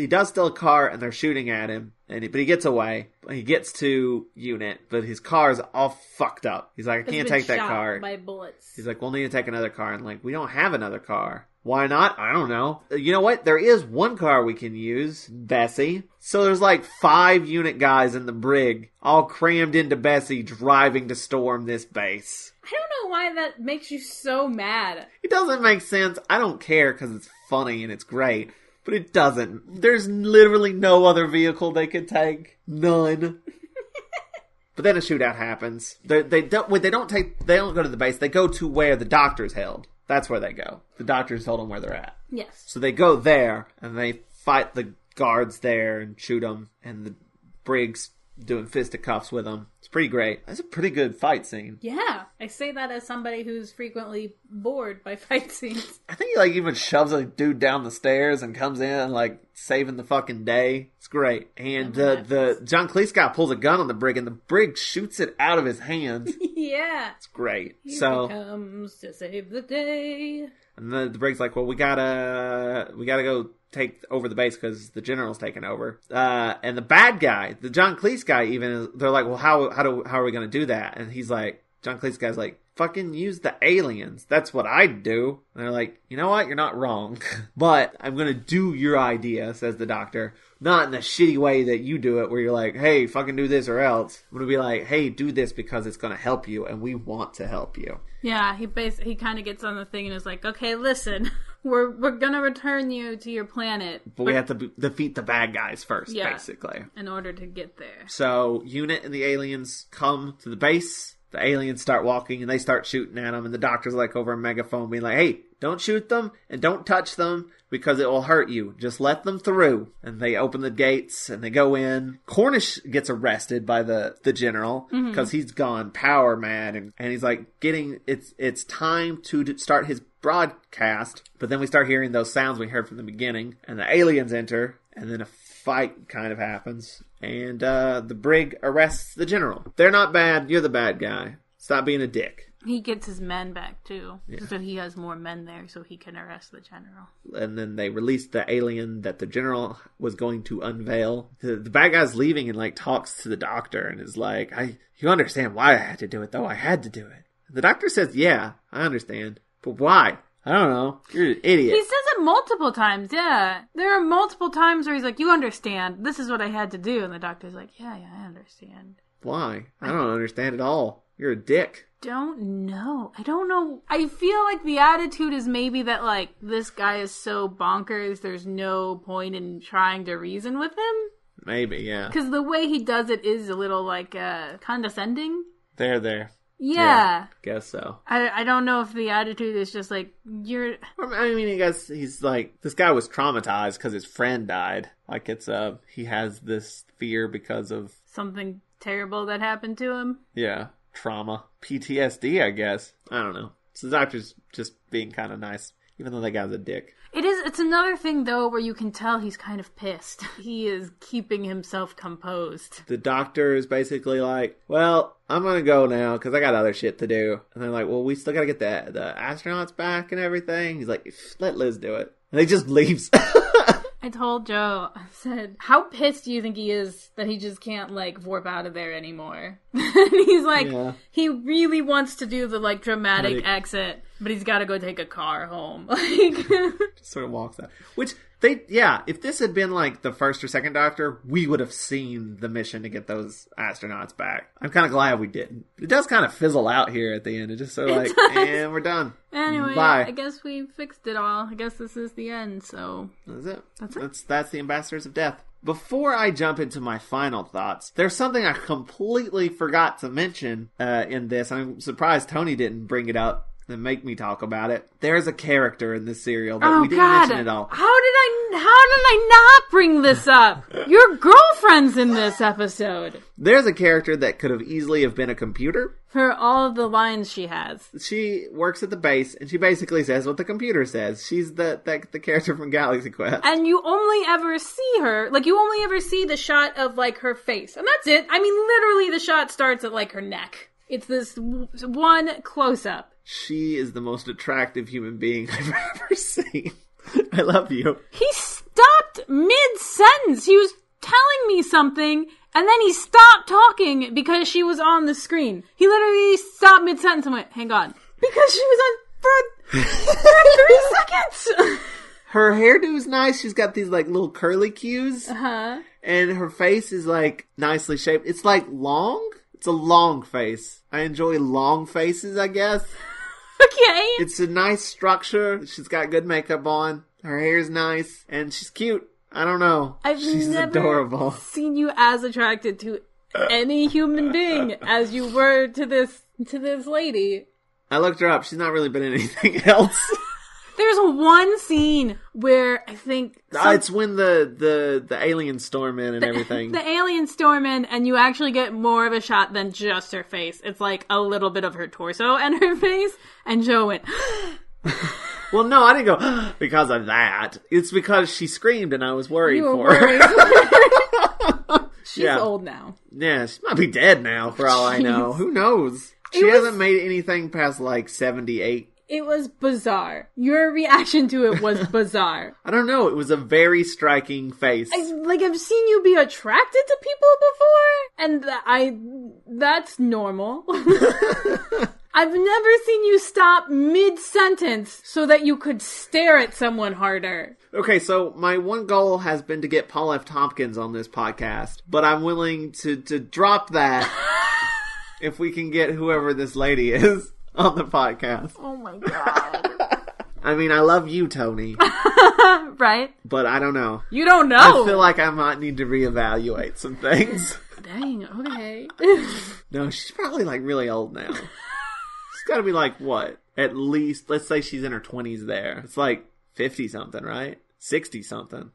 does steal a car and they're shooting at him. But he gets away. He gets to Unit, but his car's all fucked up. He's like, I can't take that car. By bullets. He's like, we'll need to take another car. And like, we don't have another car. Why not? I don't know. You know what? There is one car we can use, Bessie. So there's like 5 Unit guys in the brig, all crammed into Bessie, driving to storm this base. I don't know why that makes you so mad. It doesn't make sense. I don't care because it's funny and it's great. But it doesn't. There's literally no other vehicle they could take. None. But then a shootout happens. They don't go to the base. They go to where the Doctor's held. That's where they go. The Doctor's told them where they're at. Yes. So they go there and they fight the guards there and shoot them. And the brig's doing fisticuffs with them. It's pretty great. That's a pretty good fight scene. Yeah. I say that as somebody who's frequently bored by fight scenes. I think he like even shoves a dude down the stairs and comes in like saving the fucking day. It's great. And the John Cleese guy pulls a gun on the brig and the brig shoots it out of his hand. Yeah. It's great. Here he comes to save the day. And the brig's like, well, we gotta go take over the base because the general's taking over. And the bad guy, the John Cleese guy, they're like, well, how are we gonna do that? And he's like, John Cleese guy's like, fucking use the aliens. That's what I'd do. And they're like, you know what? You're not wrong. But I'm gonna do your idea, says the Doctor. Not in the shitty way that you do it, where you're like, hey, fucking do this or else. I'm gonna be like, hey, do this because it's gonna help you, and we want to help you. Yeah, he kind of gets on the thing and is like, okay, listen, we're gonna return you to your planet. But we have to defeat the bad guys first, basically. In order to get there. So, Unit and the aliens come to the base. The aliens start walking and they start shooting at them. And the Doctor's like over a megaphone being like, hey, don't shoot them and don't touch them because it will hurt you. Just let them through. And they open the gates and they go in. Cornish gets arrested by the general because he's gone power mad. And he's like it's time to start his broadcast. But then we start hearing those sounds we heard from the beginning. And the aliens enter. And then a fight kind of happens. And the brig arrests the general. They're not bad. You're the bad guy. Stop being a dick. He gets his men back, too. Yeah. So he has more men there so he can arrest the general. And then they release the alien that the general was going to unveil. The bad guy's leaving and, like, talks to the Doctor and is like, you understand why I had to do it, though. I had to do it. And the Doctor says, yeah, I understand. But why? I don't know. You're an idiot. He says it multiple times, yeah. There are multiple times where he's like, you understand. This is what I had to do. And the Doctor's like, yeah, I understand. Why? I don't understand at all. You're a dick. I don't know. I feel like the attitude is maybe that, like, this guy is so bonkers, there's no point in trying to reason with him. Maybe, yeah. Because the way he does it is a little, like, condescending. There. Yeah. Guess so. I don't know if the attitude is just like, you're... I mean, I guess he's like, this guy was traumatized because his friend died. Like, he has this fear because of... something terrible that happened to him? Yeah. Trauma. PTSD, I guess. I don't know. So the Doctor's just being kind of nice, even though that guy's a dick. It's another thing, though, where you can tell he's kind of pissed. He is keeping himself composed. The Doctor is basically like, well, I'm going to go now because I got other shit to do. And they're like, well, we still got to get the astronauts back and everything. He's like, let Liz do it. And he just leaves. I told Joe, I said, how pissed do you think he is that he just can't, like, warp out of there anymore? And he's like, He really wants to do the, like, dramatic exit, but he's got to go take a car home. Like, just sort of walks out. Which, If this had been like the first or second Doctor, we would have seen the mission to get those astronauts back. I'm kind of glad we didn't. It does kind of fizzle out here at the end. It's just so like, and we're done. Anyway, bye. I guess we fixed it all. I guess this is the end, so... That's it. That's it. That's the Ambassadors of Death. Before I jump into my final thoughts, there's something I completely forgot to mention in this. I'm surprised Toni didn't bring it up and make me talk about it. There's a character in this serial that we didn't mention at all. How did I not bring this up? Your girlfriend's in this episode. There's a character that could have easily have been a computer. For all of the lines she has. She works at the base, and she basically says what the computer says. She's the character from Galaxy Quest. And you only ever see her, like, you only ever see the shot of, like, her face. And that's it. I mean, literally, the shot starts at, like, her neck. It's this one close-up. She is the most attractive human being I've ever seen. I love you. He stopped mid-sentence. He was telling me something, and then he stopped talking because she was on the screen. He literally stopped mid-sentence and went, hang on. Because she was on for 3 seconds. Her hairdo's nice. She's got these, like, little curly cues. Uh-huh. And her face is, like, nicely shaped. It's, like, long. It's a long face. I enjoy long faces, I guess. Okay. It's a nice structure. She's got good makeup on. Her hair's nice. And she's cute. I don't know. She's never adorable. Seen you as attracted to any human being as you were to this lady. I looked her up. She's not really been in anything else. There's one scene where I think it's when the aliens storm in and everything. The aliens storm in, and you actually get more of a shot than just her face. It's like a little bit of her torso and her face. And Joe went. Well, no, I didn't go because of that. It's because she screamed and I was worried for her. She's old now. Yeah, she might be dead now for all I know. Who knows? She hasn't made anything past like 78. It was bizarre. Your reaction to it was bizarre. I don't know. It was a very striking face. I've seen you be attracted to people before, and that's normal. I've never seen you stop mid-sentence so that you could stare at someone harder. Okay, so my one goal has been to get Paul F. Tompkins on this podcast, but I'm willing to drop that if we can get whoever this lady is on the podcast. Oh my god. I mean, I love you, Toni. Right? But I don't know. You don't know. I feel like I might need to reevaluate some things. Dang, okay. No, she's probably like really old now. She's got to be like, what? At least, let's say she's in her 20s there. It's like 50-something, right? 60-something.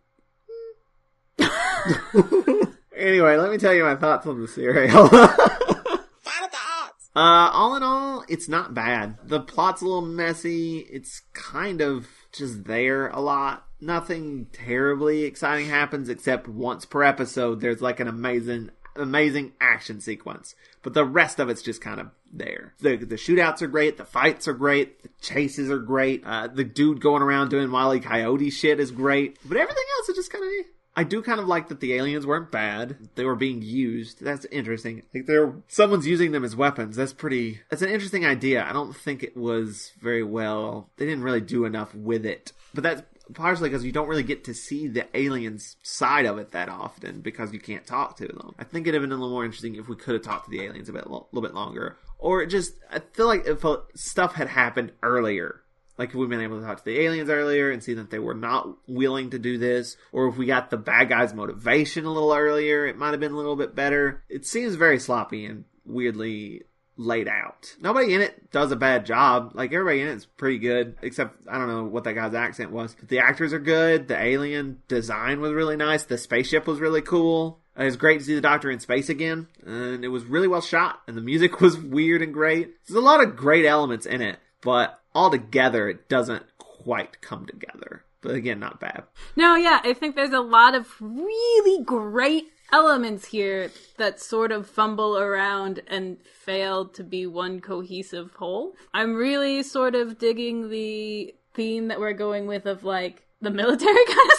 Anyway, let me tell you my thoughts on the serial. Final thoughts! All in all, it's not bad. The plot's a little messy. It's kind of just there a lot. Nothing terribly exciting happens except once per episode there's like an amazing action sequence. But the rest of it's just kind of there. The shootouts are great. The fights are great. The chases are great. The dude going around doing Wile E. Coyote shit is great. But everything else is just kind of... I do kind of like that the aliens weren't bad. They were being used. That's interesting. Like someone's using them as weapons. That's an interesting idea. I don't think it was very well... They didn't really do enough with it. But that's partially because you don't really get to see the aliens' side of it that often because you can't talk to them. I think it'd have been a little more interesting if we could have talked to the aliens a little bit longer. Or I feel like if stuff had happened earlier. Like if we'd been able to talk to the aliens earlier and see that they were not willing to do this. Or if we got the bad guy's motivation a little earlier, it might have been a little bit better. It seems very sloppy and weirdly laid out. Nobody in it does a bad job. Like everybody in it's pretty good, except I don't know what that guy's accent was. But the actors are good. The alien design was really nice. The spaceship was really cool. It was great to see the Doctor in space again, and it was really well shot. And the music was weird and great. There's a lot of great elements in it, but altogether it doesn't quite come together. But again, not bad. No, yeah, I think there's a lot of really great elements here that sort of fumble around and fail to be one cohesive whole. I'm really sort of digging the theme that we're going with of like the military kind of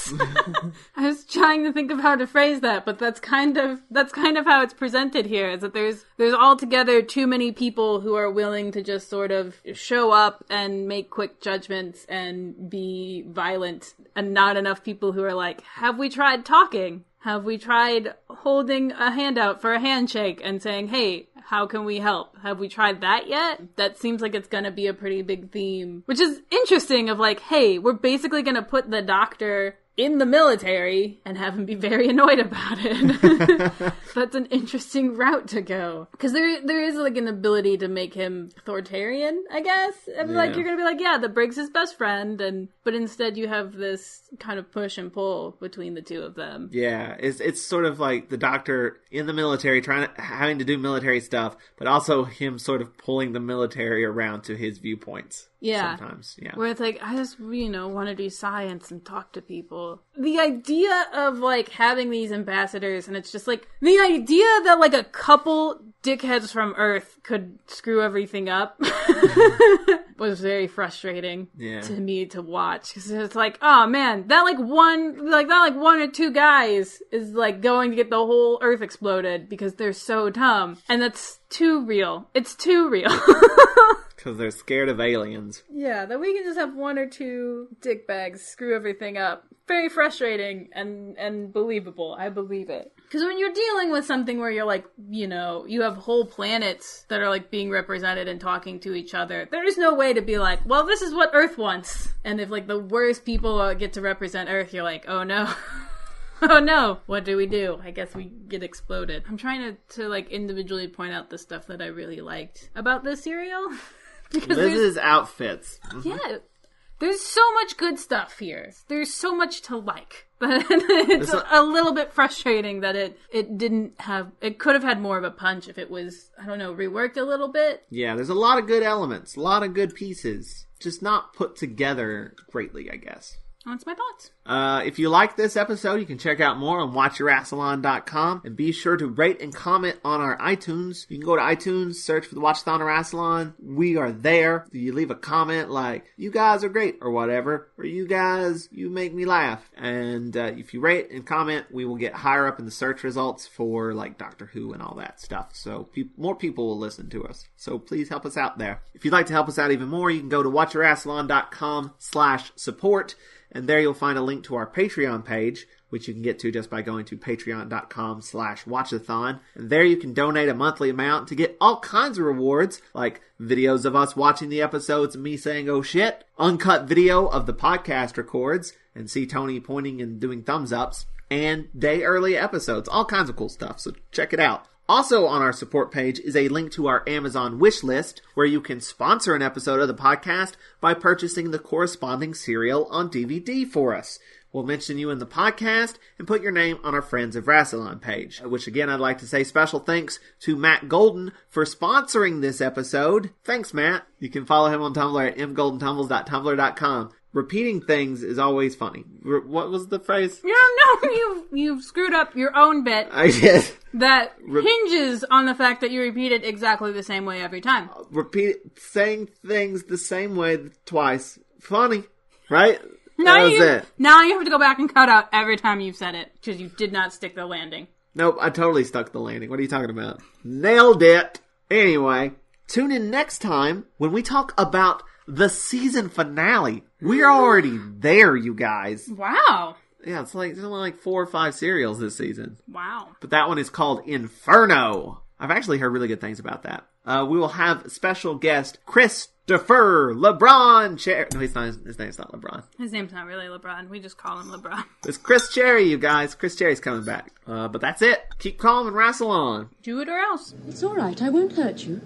Briggs? I was trying to think of how to phrase that, but that's kind of how it's presented here, is that there's altogether too many people who are willing to just sort of show up and make quick judgments and be violent, and not enough people who are like, have we tried talking? Have we tried holding a hand out for a handshake and saying, hey, how can we help? Have we tried that yet? That seems like it's gonna be a pretty big theme. Which is interesting of like, hey, we're basically gonna put the doctor in the military and have him be very annoyed about it. That's an interesting route to go. Because there is like an ability to make him authoritarian, I guess. And like you're gonna be like, yeah, the Briggs is best friend, but instead you have this kind of push and pull between the two of them. Yeah, it's sort of like the doctor in the military having to do military stuff, but also him sort of pulling the military around to his viewpoints. Yeah. Sometimes, yeah. Where it's like, I just, want to do science and talk to people. The idea of, like, having these ambassadors, and it's just, like, the idea that, like, a couple dickheads from Earth could screw everything up was very frustrating to me to watch. Because it's like, oh, man, that one or two guys is, like, going to get the whole Earth exploded because they're so dumb. And that's too real. It's too real. Because they're scared of aliens. Yeah, that we can just have one or two dickbags screw everything up. Very frustrating and believable. I believe it. Because when you're dealing with something where you're like, you have whole planets that are like being represented and talking to each other, there is no way to be like, well, this is what Earth wants. And if like the worst people get to represent Earth, you're like, oh no. Oh no, what do we do? I guess we get exploded. I'm trying to like individually point out the stuff that I really liked about this serial. Because Liz's outfits. Mm-hmm. Yeah. There's so much good stuff here. There's so much to like. But it's a little bit frustrating that it could have had more of a punch if it was, I don't know, reworked a little bit. Yeah, there's a lot of good elements, a lot of good pieces. Just not put together greatly, I guess. That's my thoughts. If you like this episode, you can check out more on Watch-A-Rassilon.com, and be sure to rate and comment on our iTunes. You can go to iTunes, search for the Watch-A-Thon of Rassilon. We are there. You leave a comment like, you guys are great, or whatever, or you guys, you make me laugh. And if you rate and comment, we will get higher up in the search results for like Doctor Who and all that stuff. So more people will listen to us. So please help us out there. If you'd like to help us out even more, you can go to Watch-A-Rassilon.com/support. And there you'll find a link to our Patreon page, which you can get to just by going to patreon.com/Watch-A-Thon. And there you can donate a monthly amount to get all kinds of rewards, like videos of us watching the episodes and me saying, oh shit, uncut video of the podcast records, and see Toni pointing and doing thumbs ups, and day early episodes, all kinds of cool stuff. So check it out. Also on our support page is a link to our Amazon wish list, where you can sponsor an episode of the podcast by purchasing the corresponding serial on DVD for us. We'll mention you in the podcast and put your name on our Friends of Rassilon page. Which again, I'd like to say special thanks to Matt Golden for sponsoring this episode. Thanks, Matt. You can follow him on Tumblr at mgoldentumbles.tumblr.com. Repeating things is always funny. What was the phrase? No, you've screwed up your own bit. I did. That hinges on the fact that you repeat it exactly the same way every time. Saying things the same way twice. Funny, right? Now you have to go back and cut out every time you've said it, because you did not stick the landing. Nope, I totally stuck the landing. What are you talking about? Nailed it. Anyway, tune in next time when we talk about the season finale. We're already there, you guys. Wow. Yeah, there's only like 4 or 5 serials this season. Wow. But that one is called Inferno. I've actually heard really good things about that. We will have special guest Christopher LeBron Cherry. No, his name's not LeBron. His name's not really LeBron. We just call him LeBron. It's Chris Cherry, you guys. Chris Cherry's coming back. But that's it. Keep calm and wrestle on. Do it or else. It's all right. I won't hurt you.